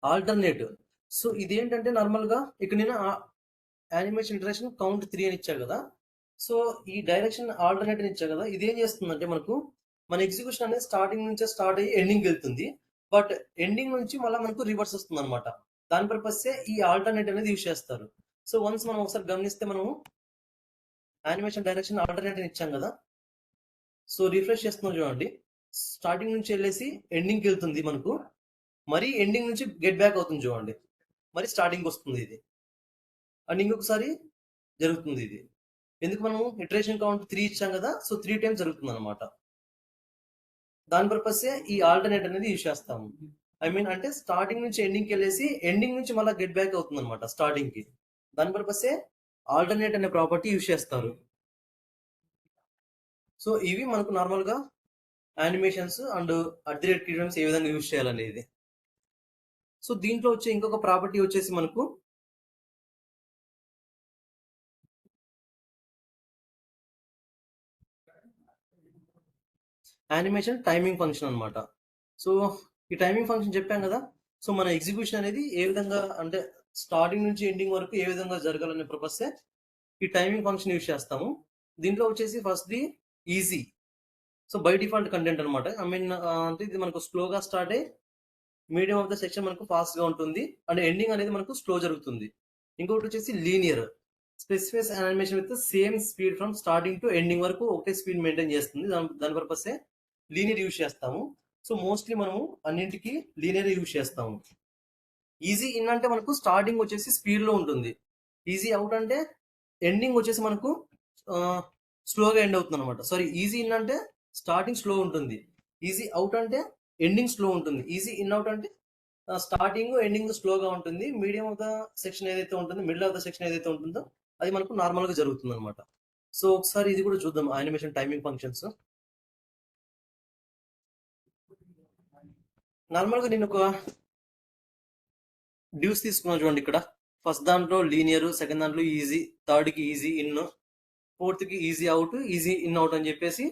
ఆల్టర్నేట్. సో ఇది ఏంటంటే నార్మల్ గా ఇక్కడ నేను యానిమేషన్ డైరెక్షన్ కౌంట్ 3 అని ఇచ్చా కదా. సో ఈ డైరెక్షన్ ఆల్టర్నేట్ అని ఇచ్చా కదా, ఇది ఏం చేస్తుందంటే మనకు మన ఎగ్జిక్యూషన్ అనేది స్టార్టింగ్ నుంచే స్టార్ట్ అయ్యి ఎండింగ్ వెళ్తుంది. బట్ ఎండింగ్ నుంచి మళ్ళీ మనకు రివర్స్ వస్తుంది అనమాట. దాని పర్పసే ఈ ఆల్టర్నేట్ అనేది యూజ్ చేస్తారు. సో వన్స్ మనం ఒకసారి గమనిస్తే మనము యానిమేషన్ డైరెక్షన్ ఆల్టర్నేట్ అని ఇచ్చాం కదా. సో రిఫ్రెష్ చేస్తున్నాం చూడండి, స్టార్టింగ్ నుంచి వెళ్ళేసి ఎండింగ్కి వెళ్తుంది మనకు, మరి ఎండింగ్ నుంచి గెట్ బ్యాక్ అవుతుంది చూడండి, మరి స్టార్టింగ్ వస్తుంది ఇది. అండ్ ఇంకొకసారి జరుగుతుంది ఇది. ఎందుకు మనము ఇటరేషన్ కౌంట్ 3 ఇచ్చాం కదా, సో 3 టైమ్స్ జరుగుతుంది అనమాట. దాని పర్పసే ఈ ఆల్టర్నేట్ అనేది యూజ్ చేస్తాము. ఐ మీన్ అంటే స్టార్టింగ్ నుంచి ఎండింగ్కి వెళ్ళేసి ఎండింగ్ నుంచి మళ్ళీ గెట్ బ్యాక్ అవుతుంది అనమాట స్టార్టింగ్ కి. దాని పర్పసే ఆల్టర్నేట్ అనే ప్రాపర్టీ యూజ్ చేస్తారు. సో ఇవి మనకు నార్మల్ గా యానిమేషన్స్ అండ్ @keyframes ఏ విధంగా యూజ్ చేయాలనేది. సో దీంట్లో వచ్చే ఇంకొక ప్రాపర్టీ వచ్చేసి మనకు యానిమేషన్ టైమింగ్ ఫంక్షన్ అనమాట. సో ఈ టైమింగ్ ఫంక్షన్ చెప్పాం కదా. సో మన ఎగ్జిక్యూషన్ అనేది ఏ విధంగా అంటే స్టార్టింగ్ నుంచి ఎండింగ్ వరకు ఏ విధంగా జరగాలనే పర్పసే ఈ టైమింగ్ ఫంక్షన్ యూజ్ చేస్తాము. దీంట్లో వచ్చేసి first the easy. So by default content అనమాట. ఐ మీన్ అంటే ఇది మనకు స్లోగా స్టార్ట్ అయ్యి మీడియం ఆఫ్ ద సెక్షన్ మనకు ఫాస్ట్ గా ఉంటుంది, అండ్ ఎండింగ్ అనేది మనకు స్లో జరుగుతుంది. ఇంకొకటి వచ్చేసి linear, specifies animation with same speed from starting to ending వరకు ఒకటే స్పీడ్ మెయింటైన్ చేస్తుంది. దాని పర్పసే లీనియర్ యూజ్ చేస్తాము. సో మోస్ట్లీ మనము అన్నింటికి లీనియర్ యూజ్ చేస్తాము. ఈజీ ఇన్ అంటే మనకు స్టార్టింగ్ వచ్చేసి స్పీడ్ లో ఉంటుంది, ఈజీ అవుట్ అంటే ఎండింగ్ వచ్చేసి మనకు స్లోగా ఎండ్ అవుతుంది అనమాట. సారీ, ఈజీ ఇన్ అంటే స్టార్టింగ్ స్లో ఉంటుంది, ఈజీ అవుట్ అంటే ఎండింగ్ స్లో ఉంటుంది. ఈజీ ఇన్ అవుట్ అంటే స్టార్టింగ్ ఎండింగ్ స్లోగా ఉంటుంది, మీడియం ఆఫ్ ద సెక్షన్ ఏదైతే ఉంటుందో, మిడిల్ ఆఫ్ ద సెక్షన్ ఏదైతే ఉంటుందో అది మనకు నార్మల్ గా జరుగుతుంది అనమాట. సో ఒకసారి ఇది కూడా చూద్దాం, యానిమేషన్ టైమింగ్ ఫంక్షన్స్. నార్మల్ గా నేను ఒక డ్యూస్ తీసుకున్నాను చూడండి ఇక్కడ. ఫస్ట్ దాంట్లో లీనియర్, సెకండ్ దాంట్లో ఈజీ, థర్డ్ కి ఈజీ ఇన్, ఫోర్త్ కి easy out, easy in out అని చెప్పేసి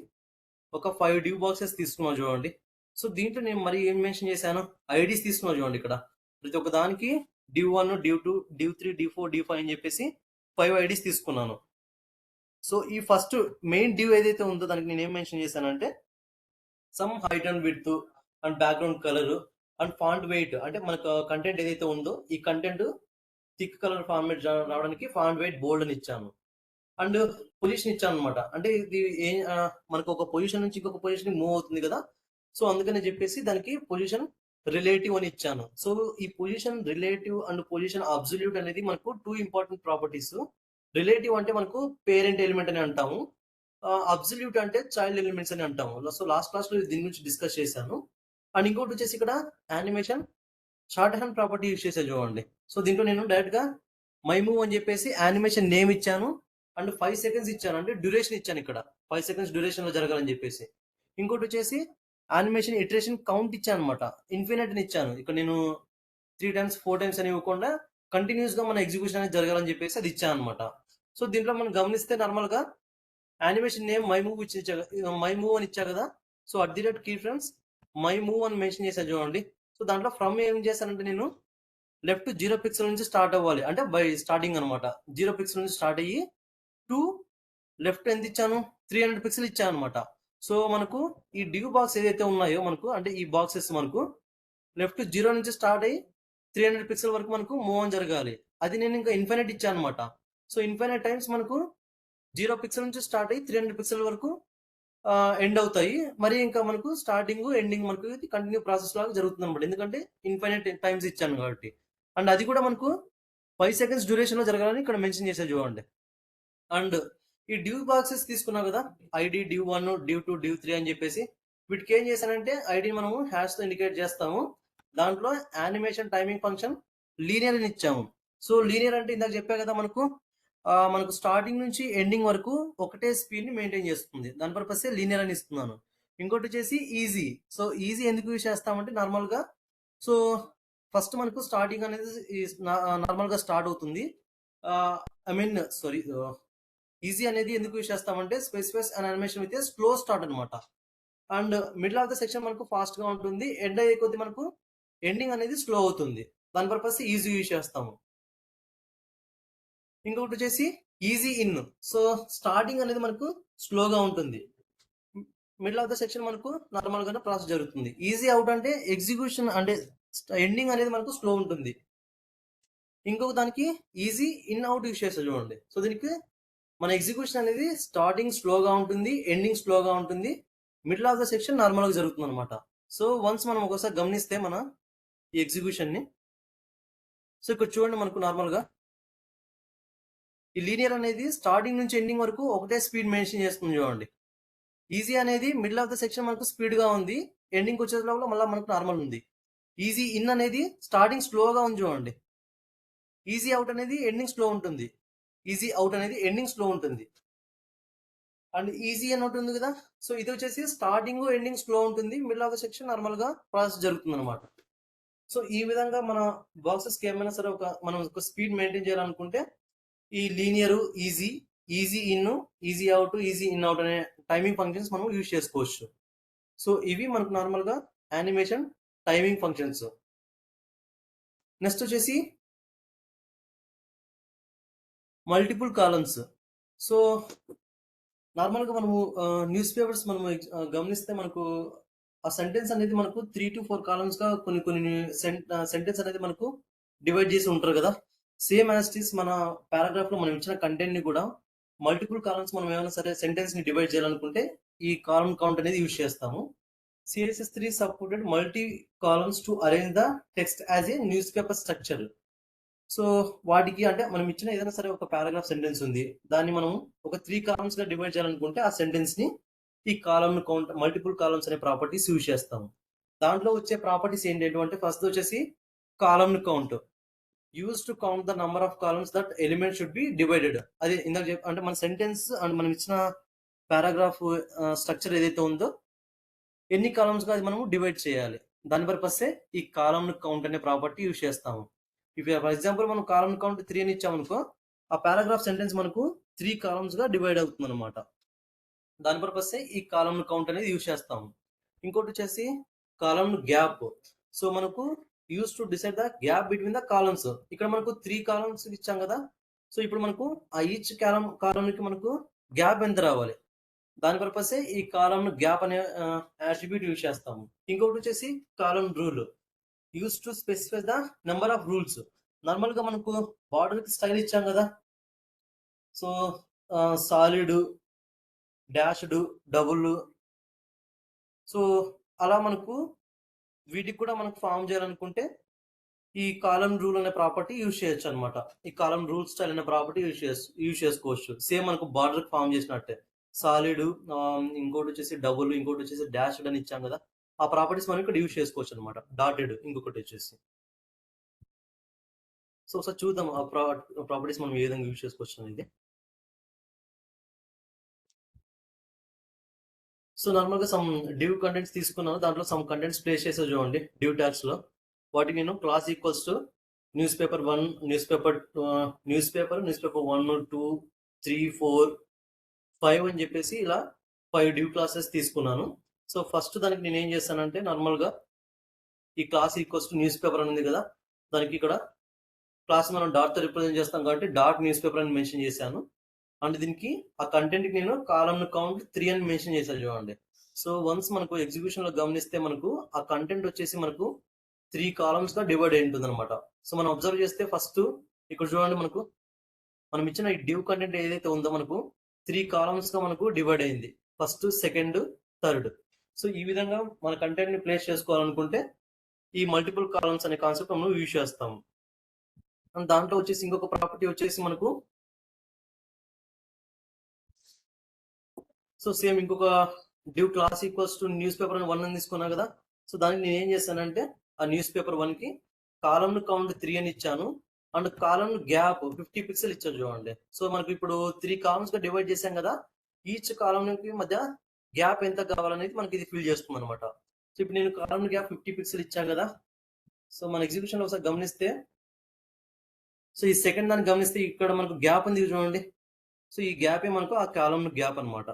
ఒక 5 డ్యూ బాక్సెస్ తీసుకున్నాం చూడండి. సో దీంట్లో నేను మరి ఏం మెన్షన్ చేశాను, ఐడీస్ తీసుకున్నాం చూడండి ఇక్కడ. ప్రతి ఒక్క దానికి due 1, due 2, due 3, due 4, due 5 అని చెప్పేసి 5 ఐడీస్ తీసుకున్నాను. సో ఈ ఫస్ట్ మెయిన్ డ్యూ ఏదైతే ఉందో దానికి నేను ఏం మెన్షన్ చేశానంటే some height and width and background colour and font wait, అంటే మనకు కంటెంట్ ఏదైతే ఉందో ఈ కంటెంట్ థిక్ కలర్ ఫార్మేట్ రావడానికి ఫాంట్ వెయిట్ బోల్డ్ అని ఇచ్చాను. అండ్ పొజిషన్ ఇచ్చాను అనమాట. అంటే ఇది మనకు ఒక పొజిషన్ నుంచి ఇంకొక పొజిషన్ మూవ్ అవుతుంది కదా. సో అందుకని చెప్పేసి దానికి పొజిషన్ రిలేటివ్ అని ఇచ్చాను. సో ఈ position relative and position absolute అనేది మనకు 2 ఇంపార్టెంట్ ప్రాపర్టీస్. రిలేటివ్ అంటే మనకు పేరెంట్ ఎలిమెంట్ అని అంటాము, అబ్సల్యూట్ అంటే చైల్డ్ ఎలిమెంట్స్ అని అంటాము. సో లాస్ట్ క్లాస్ లో దీని గురించి డిస్కస్ చేశాను. అండ్ ఇంకోటి వచ్చేసి ఇక్కడ animation short hand property use చేసే చూడండి. సో దీంట్లో నేను డైరెక్ట్ గా మై మూవ్ అని చెప్పేసి యానిమేషన్ నేమ్ ఇచ్చాను అండ్ 5 సెకండ్స్ ఇచ్చాను, అంటే డ్యూరేషన్ ఇచ్చాను ఇక్కడ 5 సెకండ్స్ డ్యూరేషన్ లో జరగాలని చెప్పేసి. ఇంకోటి వచ్చేసి యానిమేషన్ ఇటరేషన్ కౌంట్ ఇచ్చాను అనమాట, ఇన్ఫినిట్ అని ఇచ్చాను. ఇక్కడ నేను 3 టైమ్స్ 4 టైమ్స్ అని ఇవ్వకుండా కంటిన్యూస్ గా మన ఎగ్జిక్యూషన్ అనేది జరగాలని చెప్పేసి అది ఇచ్చాను అనమాట. సో దీంట్లో మనం గమనిస్తే నార్మల్ గా animation name my move my move అని ఇచ్చా కదా. సో @keyframes మై మూవ్ అని మెన్షన్ చేశాను చూడండి. సో దాంట్లో ఫ్రమ్ ఏం చేశానంటే నేను లెఫ్ట్ 0 పిక్సెల్ నుంచి స్టార్ట్ అవ్వాలి, అంటే బై స్టార్టింగ్ అనమాట. 0 పిక్సెల్ నుంచి స్టార్ట్ అయ్యి టు లెఫ్ట్ ఎంత ఇచ్చాను, 300 పిక్సెల్ ఇచ్చాను అనమాట. సో మనకు ఈ డ్యూ బాక్స్ ఏదైతే ఉన్నాయో మనకు, అంటే ఈ బాక్సెస్ మనకు లెఫ్ట్ 0 నుంచి స్టార్ట్ అయ్యి 300 పిక్సెల్ వరకు మనకు మూవ్ అని జరగాలి. అది నేను ఇంకా ఇన్ఫైనైట్ ఇచ్చాను అనమాట. సో ఇన్ఫైనైట్ టైమ్స్ మనకు 0 పిక్సెల్ నుంచి స్టార్ట్ అయ్యి 300 పిక్సెల్ వరకు ఎండ్ అవుతాయి. మరి ఇంకా మనకు స్టార్టింగ్ ఎండింగ్ మనకు కంటిన్యూ ప్రాసెస్ లాగా జరుగుతుంది అనమాట, ఎందుకంటే ఇన్ఫైనైట్ టైమ్స్ ఇచ్చాను కాబట్టి. అండ్ అది కూడా మనకు 5 సెకండ్స్ డ్యూరేషన్ లో జరగాలని ఇక్కడ మెన్షన్ చేసే చూడండి. అండ్ ఈ డ్యూ బాక్సెస్ తీసుకున్నాం కదా, ఐడి డ్యూ 1, డ్యూ 2, డ్యూ 3 అని చెప్పేసి వీటికి ఏం చేశానంటే ఐడిని మనము హ్యాష్ తో ఇండికేట్ చేస్తాము. దాంట్లో యానిమేషన్ టైమింగ్ ఫంక్షన్ లీనియర్ అని ఇచ్చాము. సో లీనియర్ అంటే ఇందాక చెప్పా కదా మనకు మనకు స్టార్టింగ్ నుంచి ఎండింగ్ వరకు ఒకటే స్పీడ్ ని మెయింటైన్ చేస్తుంది, దాని పర్పస్ లీనియర్ అని ఇస్తున్నాను. ఇంకోటి వచ్చేసి ఈజీ. సో ఈజీ ఎందుకు యూజ్ చేస్తామంటే నార్మల్గా సో ఫస్ట్ మనకు స్టార్టింగ్ అనేది నార్మల్గా స్టార్ట్ అవుతుంది. ఐ మీన్ సారీ, ఈజీ అనేది ఎందుకు యూజ్ చేస్తామంటే space and animation with slow start అనమాట. And middle of the section మనకు ఫాస్ట్ గా ఉంటుంది. ఎండ్ అయ్యే కొద్ది మనకు ఎండింగ్ అనేది స్లో అవుతుంది. దాని పర్పస్ ఈజీ యూజ్ చేస్తాము. ఇంకొకటి వచ్చేసి ఈజీ ఇన్. సో స్టార్టింగ్ అనేది మనకు స్లోగా ఉంటుంది. మిడిల్ ఆఫ్ ద సెక్షన్ మనకు నార్మల్ గానే ప్రాసెస్ జరుగుతుంది. ఈజీ అవుట్ అంటే ఎగ్జిక్యూషన్ అంటే ఎండింగ్ అనేది మనకు స్లో ఉంటుంది. ఇంకొక దానికి ఈజీ ఇన్ అవుట్ యూజ్ చేస్తారు చూడండి. సో దీనికి మన ఎగ్జిక్యూషన్ అనేది స్టార్టింగ్ స్లోగా ఉంటుంది, ఎండింగ్ స్లోగా ఉంటుంది, మిడిల్ ఆఫ్ ద సెక్షన్ నార్మల్గా జరుగుతుంది అనమాట. సో వన్స్ మనం ఒకసారి గమనిస్తే మన ఈ ఎగ్జిక్యూషన్ని, సో ఇక్కడ చూడండి మనకు నార్మల్గా ఈ లీనియర్ అనేది స్టార్టింగ్ నుంచి ఎండింగ్ వరకు ఒకటే స్పీడ్ మెన్షన్ చేస్తుంది చూడండి. ఈజీ అనేది మిడిల్ ఆఫ్ ద సెక్షన్ మనకు స్పీడ్ గా ఉంది, ఎండింగ్ వచ్చే లోపల మళ్ళీ మనకు నార్మల్ ఉంది. ఈజీ ఇన్ అనేది స్టార్టింగ్ స్లోగా ఉంది చూడండి. ఈజీ అవుట్ అనేది ఎండింగ్ స్లో ఉంటుంది. ఈజీ అవుట్ అనేది ఎండింగ్ స్లో ఉంటుంది. అండ్ ఈజీ అని ఉంటుంది కదా, సో ఇది వచ్చేసి స్టార్టింగ్ ఎండింగ్ స్లో ఉంటుంది, middle of the section normal గా ప్రాసెస్ జరుగుతుంది అనమాట. సో ఈ విధంగా మన బాక్సెస్ కి ఏమైనా సరే మనం ఒక స్పీడ్ మెయింటైన్ చేయాలనుకుంటే ఈ linear, easy, easy in, easy out, easy in out అనే టైమింగ్ ఫంక్షన్స్ మనం యూజ్ చేసుకోవచ్చు. సో ఇవి మనకు నార్మల్ గా యానిమేషన్ టైమింగ్ ఫంక్షన్స్. నెక్స్ట్ వచ్చేసి మల్టిపుల్ కాలమ్స్. సో నార్మల్ గా మనము న్యూస్ పేపర్స్ మనం గమనిస్తే మనకు ఆ సెంటెన్స్ అనేది మనకు 3 to 4 కాలమ్స్ గా కొన్ని సెంటెన్స్ అనేది మనకు డివైడ్ చేసి ఉంటారు కదా. సేమ్ యాజ్ ఇట్ ఈస్ మన పారాగ్రాఫ్ లో మనం ఇచ్చిన కంటెంట్ ని కూడా మల్టిపుల్ కాలమ్స్ మనం ఏమైనా సరే సెంటెన్స్ ని డివైడ్ చేయాలనుకుంటే ఈ కాలమ్ కౌంట్ అనేది యూజ్ చేస్తాము. CSS3 supported multi columns to arrange the text as a newspaper structure. So వాటికి అంటే మనం ఇచ్చిన ఏదైనా సరే ఒక పారాగ్రాఫ్ సెంటెన్స్ ఉంది, దాన్ని మనం ఒక 3 కాలమ్స్ గా డివైడ్ చేయాలనుకుంటే ఆ సెంటెన్స్ ని ఈ కాలమ్ కౌంట్, మల్టిపుల్ కాలమ్స్ అనే ప్రాపర్టీస్ యూజ్ చేస్తాము. దాంట్లో వచ్చే ప్రాపర్టీస్ ఏంటంటే ఫస్ట్ వచ్చేసి column count, use to count the number of columns that element should be divided. అది ఇందాక అంటే మన సెంటెన్స్ అండ్ మనం ఇచ్చిన పారాగ్రాఫ్ స్ట్రక్చర్ ఏదైతే ఉందో ఎన్ని కాలమ్స్ గా అది మనము డివైడ్ చేయాలి. దాని పర్పస్ ఈ కాలమ్ కౌంట్ అనే ప్రాపర్టీ యూజ్ చేస్తాము. ఇఫ్ ఫర్ ఎగ్జాంపుల్ మనం కాలమ్ కౌంట్ 3 అని ఇచ్చామనుకో, ఆ పారాగ్రాఫ్ సెంటెన్స్ మనకు 3 కాలమ్స్ గా డివైడ్ అవుతుంది అనమాట. దాని పర్పస్ ఈ కాలమ్ కౌంట్ అనేది యూజ్ చేస్తాము. ఇంకోటి వచ్చేసి కాలమ్ గ్యాప్. సో మనకు use to decide the gap between the columns. ఇక్కడ మనకు 3 కాలమ్స్ ఇచ్చాం కదా, సో ఇప్పుడు మనకు ఆ ఈచ్ కాలమ్ కి మనకు గ్యాప్ ఎంత రావాలి, దాని పర్పస్ ఈ కాలమ్ గ్యాప్ అనే అట్రిబ్యూట్ యూజ్ చేస్తాము. ఇంకొకటి వచ్చేసి column rule, use to specify the number of rules. Normal గా మనకు బార్డర్ కి స్టైల్ ఇచ్చాం కదా, so solid, dashed, double, so అలా మనకు వీటికి కూడా మనకు ఫామ్ చేయాలనుకుంటే ఈ కాలమ్ రూల్ అనే ప్రాపర్టీ యూజ్ చేయొచ్చు అనమాట. ఈ కాలమ్ రూల్ స్టైల్ అనే ప్రాపర్టీ యూజ్ చేసుకోవచ్చు. సేమ్ మనకు బార్డర్ ఫామ్ చేసినట్టే సాలిడ్, ఇంకోటి వచ్చేసి డబుల్, ఇంకోటి వచ్చేసి డాష్ అని ఇచ్చాం కదా, ఆ ప్రాపర్టీస్ మనం ఇక్కడ యూజ్ చేసుకోవచ్చు అనమాట. డాటెడ్ ఇంకొకటి వచ్చేసి. సో ఒకసారి చూద్దాం ఆ ప్రాపర్టీస్ మనం ఏ విధంగా యూజ్ చేసుకోవచ్చు అనేది. సో నార్మల్ గా సమ్ డివ్ కంటెంట్స్ తీసుకున్నాను, దాంట్లో సమ్ కంటెంట్స్ ప్లేస్ చేసే చూడండి డివ్ ట్యాగ్స్ లో. వాటికి నేను class equals to news paper 1, news paper 1, 2, 3, 4, 5 అని చెప్పేసి ఇలా 5 డివ్ క్లాసెస్ తీసుకున్నాను. సో ఫస్ట్ దానికి నేను ఏం చేస్తానంటే నార్మల్ గా ఈ class equals to news paper అని ఉంది కదా, దానికి ఇక్కడ క్లాస్ మనం డాట్ తో రిప్రజెంట్ చేస్తాం కాబట్టి డాట్ న్యూస్ పేపర్ అని మెన్షన్ చేశాను. అండ్ దీనికి ఆ కంటెంట్ కి నేను కాలమ్ కౌంట్ 3 అని మెన్షన్ చేశాను చూడండి. సో వన్స్ మనకు ఎగ్జిక్యూషన్ లో గమనిస్తే మనకు ఆ కంటెంట్ వచ్చేసి మనకు 3 కాలమ్స్ గా డివైడ్ అయి ఉంటుంది అనమాట. సో మనం అబ్జర్వ్ చేస్తే ఫస్ట్ ఇక్కడ చూడండి మనకు మనం ఇచ్చిన ఈ డివ్ కంటెంట్ ఏదైతే ఉందో మనకు 3 కాలమ్స్ గా మనకు డివైడ్ అయింది, ఫస్ట్, సెకండ్, థర్డ్. సో ఈ విధంగా మన కంటెంట్ ని ప్లేస్ చేసుకోవాలనుకుంటే ఈ మల్టిపుల్ కాలమ్స్ అనే కాన్సెప్ట్ మనం యూజ్ చేస్తాము. అండ్ దాంట్లో వచ్చేసి ఇంకొక ప్రాపర్టీ వచ్చేసి మనకు సో సేమ్ ఇంకొక div class equals to news paper 1 అని తీసుకున్నా కదా, సో దానికి నేను ఏం చేశానంటే ఆ న్యూస్ పేపర్ 1 కి కాలమ్ కౌంట్ 3 అని ఇచ్చాను. అండ్ కాలమ్ గ్యాప్ 50 పిక్సెల్ ఇచ్చాను చూడండి. సో మనకు ఇప్పుడు 3 కాలమ్స్ గా డివైడ్ చేశాం కదా, ఈచ్ కాలమ్ కి మధ్య గ్యాప్ ఎంత కావాలనేది మనకి ఇది ఫిల్ చేస్తుంది అనమాట. సో ఇప్పుడు నేను కాలమ్ గ్యాప్ 50 పిక్సెల్ ఇచ్చాను కదా. సో మన ఎగ్జిక్యూషన్ లో ఒకసారి గమనిస్తే, సో ఈ సెకండ్ దాన్ని గమనిస్తే ఇక్కడ మనకు గ్యాప్ ఉంది చూడండి. సో ఈ గ్యాపే మనకు ఆ కాలమ్ గ్యాప్ అనమాట.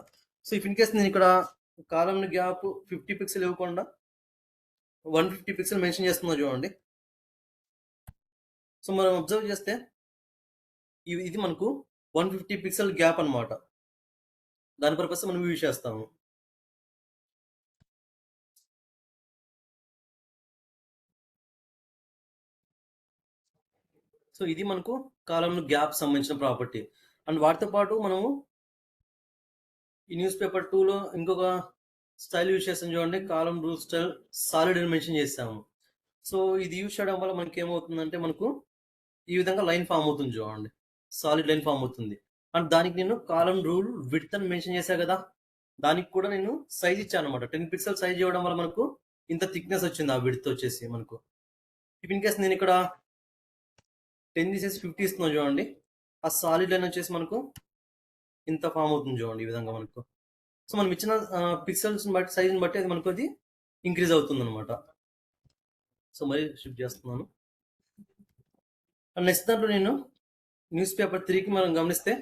సో ఇఫ్ ఇన్ కేస్ నేను ఇక్కడ కాలమ్ గ్యాప్ 50 పిక్సెల్ ఇవ్వకుండా 150 పిక్సెల్ మెన్షన్ చేస్తున్నా చూడండి. సో మనం అబ్జర్వ్ చేస్తే ఇది మనకు 150 పిక్సెల్ గ్యాప్ అనమాట. దాని పర్పస్ మనం యూజ్ చేస్తాము. సో ఇది మనకు కాలమ్ గ్యాప్ సంబంధించిన ప్రాపర్టీ. అండ్ వాటితో పాటు మనము ఈ న్యూస్ పేపర్ 2లో ఇంకొక స్టైల్ యూజ్ చేస్తాం చూడండి. కాలమ్ రూల్ స్టైల్ సాలిడ్ అని మెన్షన్ చేస్తాము. సో ఇది యూజ్ చేయడం వల్ల మనకి ఏమవుతుందంటే మనకు ఈ విధంగా లైన్ ఫామ్ అవుతుంది చూడండి. సాలిడ్ లైన్ ఫామ్ అవుతుంది. అండ్ దానికి నేను కాలమ్ రూల్ విడ్త్ అని మెన్షన్ చేశా కదా, దానికి కూడా నేను సైజ్ ఇచ్చాను అనమాట. 10 పిక్సెల్ సైజ్ ఇవ్వడం వల్ల మనకు ఇంత థిక్నెస్ వచ్చింది ఆ విడ్త్ వచ్చేసి మనకు. ఇఫ్ ఇన్ కేస్ నేను ఇక్కడ 10 తీసేసి 50 ఇస్తున్నా చూడండి, ఆ సాలిడ్ లైన్ వచ్చేసి మనకు ఇంత ఫామ్ అవుతుంది చూడండి ఈ విధంగా మనకు. సో మనం ఇచ్చిన పిక్సెల్స్ బట్టి సైజ్ని బట్టి అది మనకు అది ఇంక్రీజ్ అవుతుంది అనమాట. సో మరి షిఫ్ట్ చేస్తున్నాను. అండ్ నెక్స్ట్ దాంట్లో నేను న్యూస్ పేపర్ 3కి మనం గమనిస్తే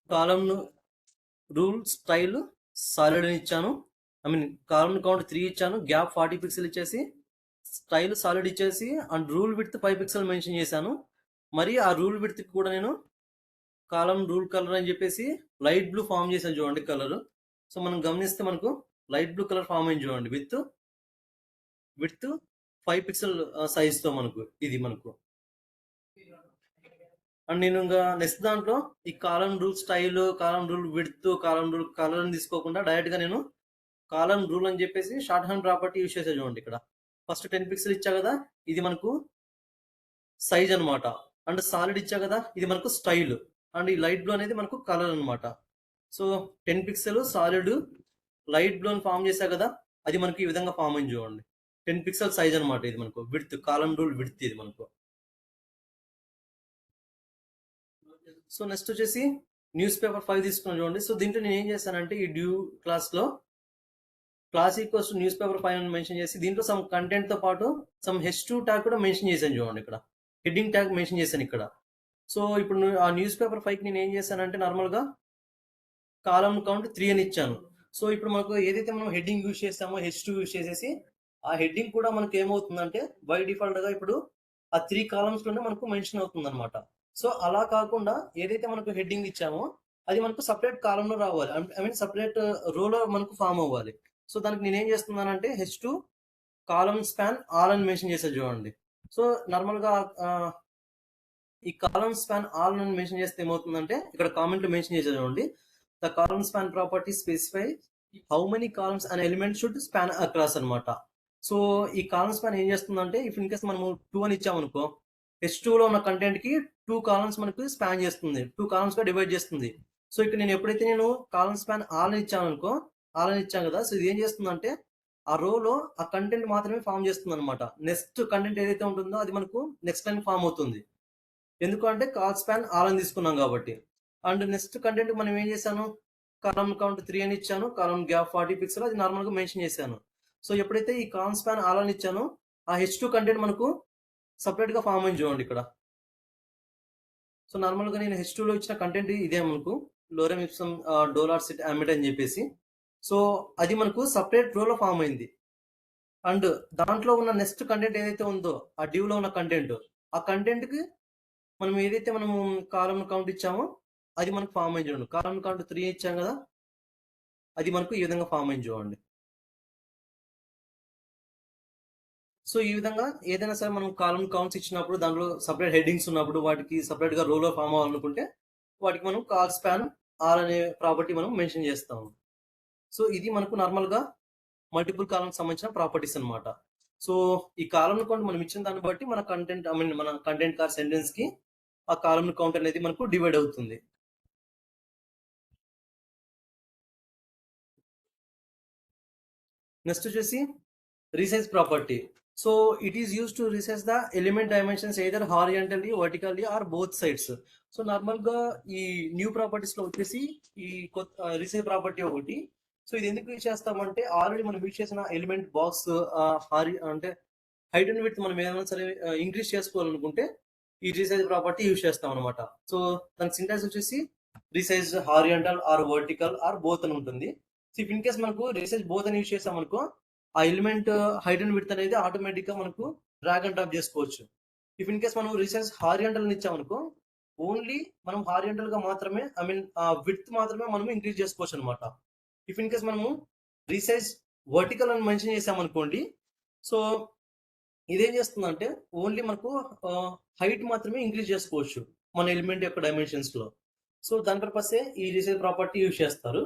కాలమ్ రూల్ స్టైల్ సాలిడ్ అని ఇచ్చాను. ఐ మీన్ కాలమ్ కౌంట్ 3 ఇచ్చాను, గ్యాప్ 40 పిక్సెల్ ఇచ్చేసి, స్టైల్ సాలిడ్ ఇచ్చేసి, and rule width 5 pixel mention చేశాను. మరి ఆ రూల్ విడ్త్కి కూడా నేను కాలమ్ రూల్ కలర్ అని చెప్పేసి లైట్ బ్లూ ఫామ్ చేశాను చూడండి కలర్. సో మనం గమనిస్తే మనకు లైట్ బ్లూ కలర్ ఫామ్ అయింది చూడండి విత్ 5 పిక్సెల్ సైజ్తో మనకు ఇది మనకు. అండ్ నేను ఇంకా నెక్స్ట్ దాంట్లో ఈ column rule style, column rule width, column rule colour అని తీసుకోకుండా డైరెక్ట్గా నేను కాలమ్ రూల్ అని చెప్పేసి షార్ట్ హ్యాండ్ ప్రాపర్టీ యూజ్ చేసే చూడండి. ఇక్కడ ఫస్ట్ 10 పిక్సెల్ ఇచ్చా కదా, ఇది మనకు సైజ్ అనమాట. అండ్ సాలిడ్ ఇచ్చా కదా, ఇది మనకు స్టైల్. అండ్ ఈ లైట్ బ్లూ అనేది మనకు కలర్ అనమాట. So 10 pixel solid light blue అని ఫామ్ చేశా కదా, అది మనకి ఈ విధంగా ఫామ్ అయింది చూడండి. 10 పిక్సెల్ సైజ్ అనమాట ఇది మనకు విడ్త్, కాలమ్ రూల్ విడ్త్ ఇది మనకు. సో నెక్స్ట్ వచ్చేసి న్యూస్ పేపర్ 5 తీసుకున్నాం చూడండి. సో దీంట్లో నేను ఏం చేశానంటే ఈ డ్యూ క్లాస్లో క్లాస్ ఈక్వల్స్ న్యూస్ పేపర్ 5 అని మెన్షన్ చేసి, దీంట్లో సమ్ కంటెంట్ తో పాటు సమ్ H2 ట్యాగ్ కూడా మెన్షన్ చేశాను చూడండి. ఇక్కడ హెడ్డింగ్ ట్యాగ్ మెన్షన్ చేశాను ఇక్కడ. సో ఇప్పుడు ఆ న్యూస్ పేపర్ 5కి నేను ఏం చేశానంటే నార్మల్గా కాలమ్ కౌంట్ 3 అని ఇచ్చాను. సో ఇప్పుడు మనకు ఏదైతే మనం హెడ్డింగ్ యూజ్ చేస్తామో H2 యూజ్ చేసేసి, ఆ హెడ్డింగ్ కూడా మనకు ఏమవుతుందంటే బై డిఫాల్ట్ గా ఇప్పుడు ఆ 3 కాలమ్స్ లోనే మనకు మెన్షన్ అవుతుంది అనమాట. సో అలా కాకుండా ఏదైతే మనకు హెడ్డింగ్ ఇచ్చామో అది మనకు సపరేట్ కాలమ్ లో రావాలి, ఐ మీన్ సపరేట్ రోలో మనకు ఫామ్ అవ్వాలి. సో దానికి నేను ఏం చేస్తున్నానంటే H2 కాలమ్ స్పాన్ ఆల్ అని మెన్షన్ చేసేది చూడండి. సో నార్మల్ గా ఈ కాలమ్ స్పాన్ ఆల్ అని మెన్షన్ చేస్తే ఏమవుతుందంటే ఇక్కడ కామెంట్ మెన్షన్ చేసేది చూడండి. The column span property specify how many columns an element should span across అనమాట. సో ఈ కాలమ్ స్పాన్ ఏం చేస్తుందంటే ఇఫ్ ఇన్ కేస్ మనము 2 అని ఇచ్చామనుకో, H2 లో ఉన్న కంటెంట్ కి 2 కాలమ్స్ మనకు స్పాన్ చేస్తుంది, 2 కాలమ్స్ గా డివైడ్ చేస్తుంది. సో ఇక్కడ నేను ఎప్పుడైతే నేను కాలమ్ స్పాన్ ఆల్ అని ఇచ్చాను అనుకో, ఆల్ అని ఇచ్చాను కదా, సో ఇది ఏం చేస్తుందంటే ఆ రోలో ఆ కంటెంట్ మాత్రమే ఫామ్ చేస్తుంది అనమాట. నెక్స్ట్ కంటెంట్ ఏదైతే ఉంటుందో అది మనకు నెక్స్ట్ టైం ఫామ్ అవుతుంది, ఎందుకంటే కాల్ స్పాన్ ఆల్ అని తీసుకున్నాం కాబట్టి. అండ్ నెక్స్ట్ కంటెంట్ మనం ఏం చేశాను, కాలమ్ కౌంట్ 3 అని ఇచ్చాను, కాలమ్ గ్యాప్ 40 పిక్సెల్ అది నార్మల్ గా మెన్షన్ చేశాను. సో ఎప్పుడైతే ఈ కాలమ్ స్పాన్ ఆల్ అని ఇచ్చానో ఆ H2 కంటెంట్ మనకు సపరేట్ గా ఫామ్ అయింది చూడండి ఇక్కడ. సో నార్మల్ గా నేను H2 లో ఇచ్చిన కంటెంట్ ఇదే మనకు లోరెమ్ ఇప్సమ్ డోలార్ సిట్ అమిట్ అని చెప్పేసి. సో అది మనకు సపరేట్ రోలో ఫామ్ అయింది. అండ్ దాంట్లో ఉన్న నెక్స్ట్ కంటెంట్ ఏదైతే ఉందో ఆ డ్యూ లో ఉన్న కంటెంట్, ఆ కంటెంట్ కి మనం ఏదైతే మనము కాలమ్ కౌంట్ ఇచ్చామో అది మనకు ఫామ్ అయింది చూడండి. కాలమ్ కౌంట్ 3 ఇచ్చాం కదా, అది మనకు ఈ విధంగా ఫామ్ అయింది చూడండి. సో ఈ విధంగా ఏదైనా సరే మనం కాలమ్ కౌంట్స్ ఇచ్చినప్పుడు దాంట్లో సపరేట్ హెడ్డింగ్స్ ఉన్నప్పుడు వాటికి సపరేట్ గా రోలో ఫామ్ అవ్వాలనుకుంటే వాటికి మనం కాల్ స్పాన్ ఆర్ అనే ప్రాపర్టీ మనం మెన్షన్ చేస్తాము. సో ఇది మనకు నార్మల్ గా మల్టిపుల్ కాలమ్ సంబంధించిన ప్రాపర్టీస్ అనమాట. సో ఈ కాలమ్ కౌంట్ మనం ఇచ్చిన దాన్ని బట్టి మన కంటెంట్, ఐ మీన్ మన కంటెంట్ కార్ సెంటెన్స్ కి ఆ కాలమ్ కౌంట్ అనేది మనకు డివైడ్ అవుతుంది. నెక్స్ట్ వచ్చేసి resize property. So it is use to resize the element dimensions either horizontally, vertically or both sides. So normal గా ఈ న్యూ ప్రాపర్టీస్ లో వచ్చేసి ఈ కొత్త రీసైజ్ ప్రాపర్టీ ఒకటి, సో ఇది ఎందుకు యూజ్ చేస్తామంటే ఆల్రెడీ మనం యూజ్ చేసిన ఎలిమెంట్ బాక్స్ అంటే హైట్ అండ్ విడ్త్ మనం ఏదైనా సరే ఇంక్రీజ్ చేసుకోవాలనుకుంటే ఈ రీసైజ్ ప్రాపర్టీ యూజ్ చేస్తాం అనమాట. సో దానికి సింటాక్స్ వచ్చేసి resize horizontal or vertical or both అని ఉంటుంది. సో ఇఫ్ ఇన్ కేస్ మనకు రీసైజ్ బోత్ అని యూజ్ చేస్తాం అనుకో, ఆ ఎలిమెంట్ హైట్ అండ్ విడ్త్ అనేది ఆటోమేటిక్ గా మనకు డ్రాగ్ అండ్ డ్రాప్ చేసుకోవచ్చు. ఇఫ్ ఇన్ కేస్ మనం రీసైజ్ హారియంటల్ ఇచ్చామనుకో, ఓన్లీ మనం హారియంటల్ గా మాత్రమే ఐ మీన్ విడ్త్ మాత్రమే మనం ఇంక్రీజ్ చేసుకోవచ్చు అనమాట. ఇఫ్ ఇన్ కేస్ మనము రీసైజ్ వర్టికల్ అని మెన్షన్ చేసామనుకోండి, సో ఇదేం చేస్తుందంటే ఓన్లీ మనకు హైట్ మాత్రమే ఇంక్రీజ్ చేసుకోవచ్చు మన ఎలిమెంట్ యొక్క డైమెన్షన్స్ లో. సో దాని పర్పసే ఈ రీసైజ్ ప్రాపర్టీ యూజ్ చేస్తారు.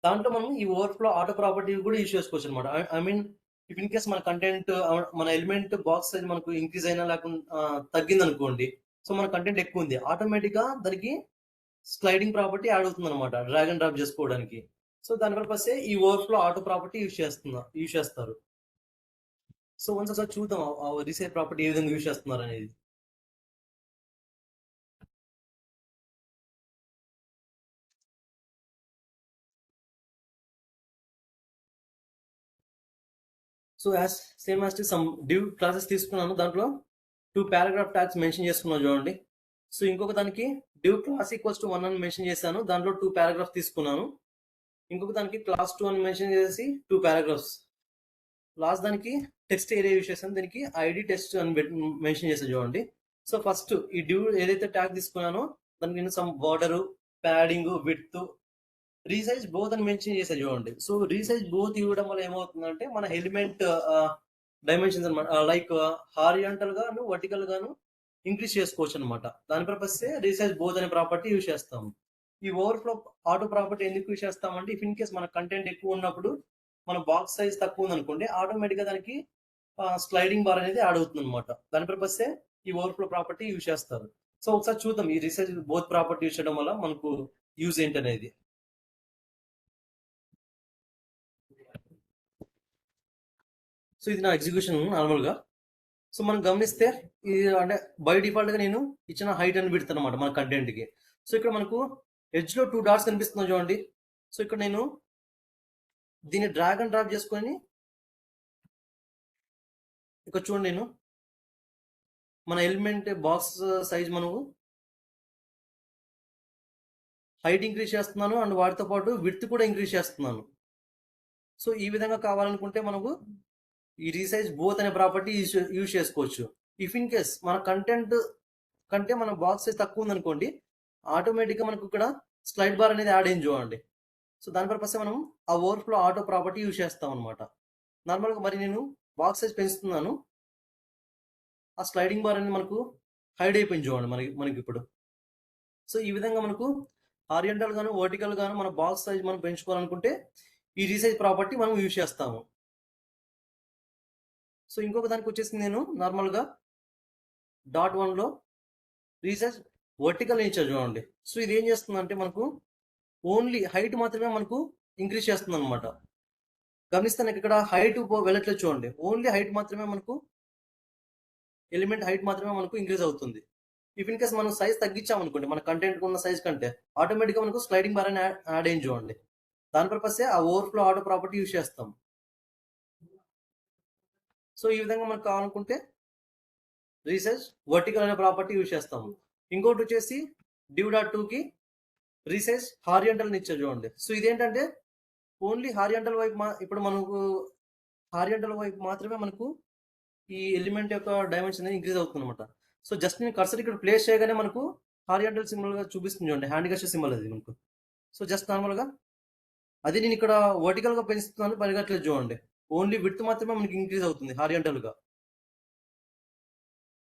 దాంట్లో మనం ఈ ఓవర్ఫ్లో ఆటో ప్రాపర్టీ కూడా యూజ్ చేసుకోవచ్చు అనమాట. I mean if in case మన కంటెంట్ మన ఎలిమెంట్ బాక్స్ సైజ్ మనకు ఇంక్రీజ్ అయినా లేకుండా తగ్గింది అనుకోండి, సో మన కంటెంట్ ఎక్కువ ఉంది, ఆటోమేటిక్ గా దానికి స్లైడింగ్ ప్రాపర్టీ యాడ్ అవుతుంది అనమాట, డ్రాగ్ అండ్ డ్రాప్ చేసుకోవడానికి. సో దాని పర్పసే ఈ ఓవర్ఫ్లో ఆటో ప్రాపర్టీ యూజ్ చేస్తారు. సో వన్స్ ఒకసారి చూద్దాం రీసైజ్ ప్రాపర్టీ ఏ విధంగా యూజ్ చేస్తున్నారు అనేది. So as same as some div classes తీసుకున్నాను, దాంట్లో 2 పారాగ్రాఫ్ ట్యాగ్స్ మెన్షన్ చేసుకున్నాను చూడండి. సో ఇంకొక దానికి డివ్ క్లాస్ ఈక్వల్స్ టు 1 అని మెన్షన్ చేశాను, దాంట్లో 2 పారాగ్రాఫ్ తీసుకున్నాను. ఇంకొక దానికి క్లాస్ 2 అని మెన్షన్ చేసి 2 పారాగ్రాఫ్స్. లాస్ట్ దానికి టెక్స్ట్ ఏరియా యూజ్ చేశాను, దీనికి ఐడి టెస్ట్ అని మెన్షన్ చేశాను చూడండి. సో ఫస్ట్ ఈ డివ్ ఏదైతే ట్యాగ్ తీసుకున్నానో దానికి నేను some border, padding, width, resize both అని మెన్షన్ చేసే చూడండి. సో రీసైజ్ బోత్ ఇవ్వడం వల్ల ఏమవుతుందంటే మన ఎలిమెంట్ డైమెన్షన్స్ అనమాట, లైక్ హారియంటల్ గాను వర్టికల్ గాను ఇంక్రీజ్ చేసుకోవచ్చు అనమాట. దాని పర్పస్ రీసైజ్ బోత్ అనే ప్రాపర్టీ యూజ్ చేస్తాము. ఈ ఓవర్ఫ్లో ఆటో ప్రాపర్టీ ఎందుకు యూజ్ చేస్తామంటే ఇఫ్ ఇన్ కేస్ మన కంటెంట్ ఎక్కువ ఉన్నప్పుడు మన బాక్స్ సైజ్ తక్కువ ఉంది అనుకోండి, ఆటోమేటిక్ గా దానికి స్లైడింగ్ బార్ అనేది యాడ్ అవుతుంది అనమాట. దాని పర్పస్ ఈ ఓవర్ఫ్లో ప్రాపర్టీ యూజ్ చేస్తారు. సో ఒకసారి చూద్దాం ఈ రీసైజ్ బోత్ ప్రాపర్టీ యూజ్ చేయడం వల్ల మనకు యూజ్ ఏంటనేది. సో ఇది నా ఎగ్జిక్యూషన్ నార్మల్గా. సో మనం గమనిస్తే ఇది అంటే బై డిఫాల్ట్గా నేను ఇచ్చిన హైట్ అని విడ్త్ అనమాట మన కంటెంట్కి. సో ఇక్కడ మనకు ఎడ్జ్లో 2 డాట్స్ కనిపిస్తుంది చూడండి. సో ఇక్కడ నేను దీన్ని డ్రాగ్ అండ్ డ్రాప్ చేసుకొని ఇక్కడ చూడండి, నేను మన ఎలిమెంట్ బాక్స్ సైజ్ మనము హైట్ ఇంక్రీజ్ చేస్తున్నాను అండ్ వాటితో పాటు విడ్త్ కూడా ఇంక్రీజ్ చేస్తున్నాను. సో ఈ విధంగా కావాలనుకుంటే మనకు ఈ రీసైజ్ బోత్ అనే ప్రాపర్టీ యూజ్ చేసుకోవచ్చు. ఇఫ్ ఇన్ కేస్ మన కంటెంట్ కంటే మన బాక్స్ సైజ్ తక్కువ ఉందనుకోండి, ఆటోమేటిక్గా మనకు ఇక్కడ స్లైడ్ బార్ అనేది యాడ్ అయింది చూడండి. సో దాని పర్పస్ మనం ఆ ఓవర్ఫ్లో ఆటో ప్రాపర్టీ యూజ్ చేస్తాం అనమాట. నార్మల్గా మరి నేను బాక్స్ సైజ్ పెంచుతున్నాను, ఆ స్లైడింగ్ బార్ అనేది మనకు హైడ్ అయిపోయింది చూడండి మనకి ఇప్పుడు. సో ఈ విధంగా మనకు హారియంటల్ గాను వర్టికల్ గాను మన బాక్స్ సైజ్ మనం పెంచుకోవాలనుకుంటే ఈ రీసైజ్ ప్రాపర్టీ మనం యూజ్ చేస్తాము. సో ఇంకొక దానికి వచ్చేసి నేను నార్మల్గా డాట్ 1లో రీసైజ్ వర్టికల్ ఇచ్చారు చూడండి. సో ఇది ఏం చేస్తుందంటే మనకు ఓన్లీ హైట్ మాత్రమే మనకు ఇంక్రీజ్ చేస్తుంది అనమాట. గమనిస్తే నాకు ఇక్కడ హైట్ వెళ్ళట్లేదు చూడండి, ఓన్లీ హైట్ మాత్రమే మనకు ఎలిమెంట్ హైట్ మాత్రమే మనకు ఇంక్రీజ్ అవుతుంది. ఇఫ్ ఇన్ కేస్ మనం సైజ్ తగ్గించామనుకోండి మన కంటెంట్ ఉన్న సైజ్ కంటే, ఆటోమేటిక్గా మనకు స్లైడింగ్ బార్ అని యాడ్ అయింది చూడండి. దాని పర్పసే ఆ ఓవర్ఫ్లో ఆటో ప్రాపర్టీ యూజ్ చేస్తాం. సో ఈ విధంగా మనకు కావాలనుకుంటే రీసైజ్ వర్టికల్ అనే ప్రాపర్టీ యూజ్ చేస్తాము. ఇంకోటి వచ్చేసి డివ్ డాట్ 2కి రీసైజ్ హారియంటల్ ఇచ్చారు చూడండి. సో ఇదేంటంటే ఓన్లీ హారియంటల్ వైపు ఇప్పుడు మనకు హారియంటల్ వైపు మాత్రమే మనకు ఈ ఎలిమెంట్ యొక్క డైమెన్షన్ అనేది ఇంక్రీజ్ అవుతుంది అనమాట. సో జస్ట్ నేను కర్సర్ ఇక్కడ ప్లేస్ చేయగానే మనకు హారియంటల్ సింబల్ గా చూపిస్తుంది చూడండి, హ్యాండ్ గెస్చర్ సింబల్ అది మనకు. సో జస్ట్ నార్మల్గా అది నేను ఇక్కడ వర్టికల్ గా పెంచుతున్నాను, పరిగెట్లేదు చూడండి, ఓన్లీ విడ్త్ మాత్రమే మనకి ఇంక్రీజ్ అవుతుంది హారియంటల్ గా.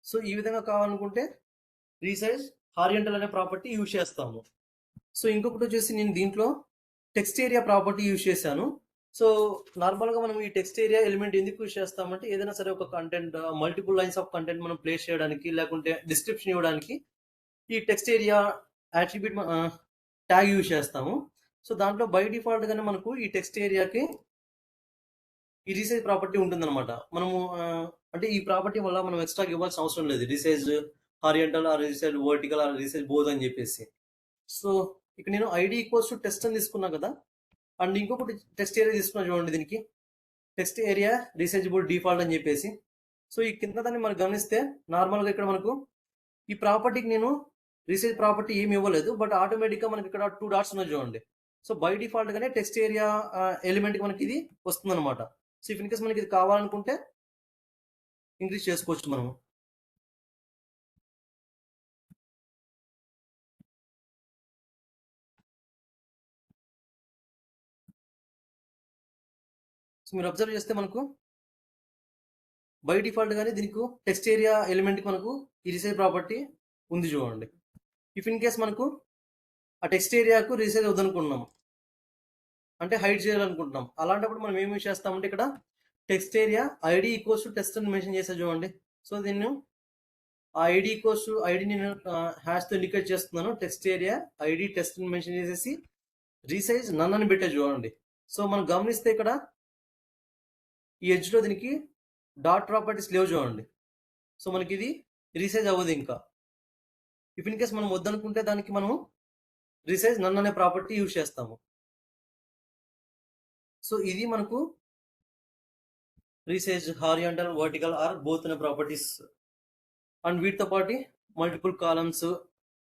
సో ఈ విధంగా కావాలనుకుంటే రీసైజ్ హారియంటల్ అనే ప్రాపర్టీ యూజ్ చేస్తాము. సో ఇంకొకటి వచ్చేసి నేను దీంట్లో టెక్స్ట్ ఏరియా ప్రాపర్టీ యూజ్ చేశాను. సో నార్మల్గా మనం ఈ టెక్స్ట్ ఏరియా ఎలిమెంట్ ఎందుకు యూజ్ చేస్తామంటే ఏదైనా సరే ఒక content multiple lines of content మనం ప్లేస్ చేయడానికి లేకుంటే డిస్క్రిప్షన్ ఇవ్వడానికి ఈ text area attribute tag use చేస్తాము. సో దాంట్లో బై డిఫాల్ట్ గానే మనకు ఈ టెక్స్ట్ ఏరియాకి ఈ రీసైజ్ ప్రాపర్టీ ఉంటుందన్నమాట. మనము అంటే ఈ ప్రాపర్టీ వల్ల మనం ఎక్స్ట్రా ఇవ్వాల్సిన అవసరం లేదు, resize horizontal or resize vertical or resize both అని చెప్పేసి. సో ఇక్కడ నేను ఐడి ఈక్వల్స్ టు టెస్ట్ అని తీసుకున్నా కదా, అండ్ ఇంకొకటి టెక్స్ట్ ఏరియా తీసుకున్నా చూడండి. దీనికి టెక్స్ట్ ఏరియా రీసైజబుల్ డిఫాల్ట్ అని చెప్పేసి. సో ఈ కింద దాన్ని మనం గమనిస్తే నార్మల్గా ఇక్కడ మనకు ఈ ప్రాపర్టీకి నేను రీసైజ్ ప్రాపర్టీ ఏమి ఇవ్వలేదు, బట్ ఆటోమేటిక్గా మనకి ఇక్కడ 2 డాట్స్ ఉన్నాయి చూడండి. సో బై డిఫాల్ట్ గానే టెక్స్ట్ ఏరియా ఎలిమెంట్ మనకి ఇది వస్తుంది అనమాట. సో ఇఫ్ ఇన్ కేస్ మనకి ఇది కావాలనుకుంటే ఇంక్రీజ్ చేసుకోవచ్చు మనము. సో మీరు అబ్జర్వ్ చేస్తే మనకు బై డిఫాల్ట్ గానే దీనికి టెక్స్ట్ ఏరియా ఎలిమెంట్ మనకు ఈ రీసైజ్ ప్రాపర్టీ ఉంది చూడండి. ఇఫ్ ఇన్ కేస్ మనకు ఆ టెక్స్ట్ ఏరియాకు రీసైజ్ వద్దనుకుంటున్నాం, అంటే హైడ్ చేయాలనుకుంటున్నాం, అలాంటప్పుడు మనం ఏమి చేస్తామంటే ఇక్కడ text area ID equals to text అని మెన్షన్ చేసే చూడండి. సో దీన్ని ఆ ఐడి ఈక్వల్స్ టు ఐడి నేను హ్యాష్తో ఇండికేట్ చేస్తున్నాను. టెక్స్ట్ ఏరియా ఐడి టెక్స్ట్ అని మెన్షన్ చేసేసి రీసైజ్ నన్ అని పెట్టే చూడండి. సో మనం గమనిస్తే ఇక్కడ ఈ ఎడ్జ్లో దీనికి డాట్ ప్రాపర్టీస్ లేవు చూడండి. సో మనకి ఇది రీసైజ్ అవ్వదు ఇంకా. ఇఫ్ ఇన్ కేస్ మనం వద్దనుకుంటే దానికి మనము రీసైజ్ నన్ అనే ప్రాపర్టీ యూజ్ చేస్తాము. సో ఇది మనకు resize horizontal, vertical or both అనే ప్రాపర్టీస్. అండ్ వీటితో పాటు multiple columns,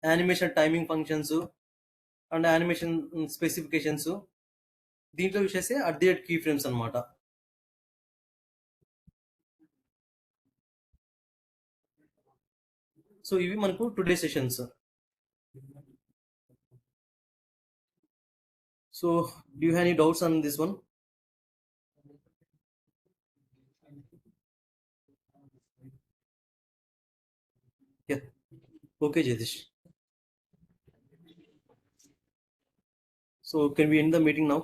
animation timing functions and animation specifications దీంట్లో యూజ్ చేసే @ కీ ఫ్రేమ్స్ అనమాట. సో ఇవి మనకు today sessions. So do you have any doubts on this one? Yeah. Okay, Jatish. So can we end the meeting now?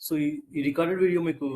So ఈ recorded video మీకు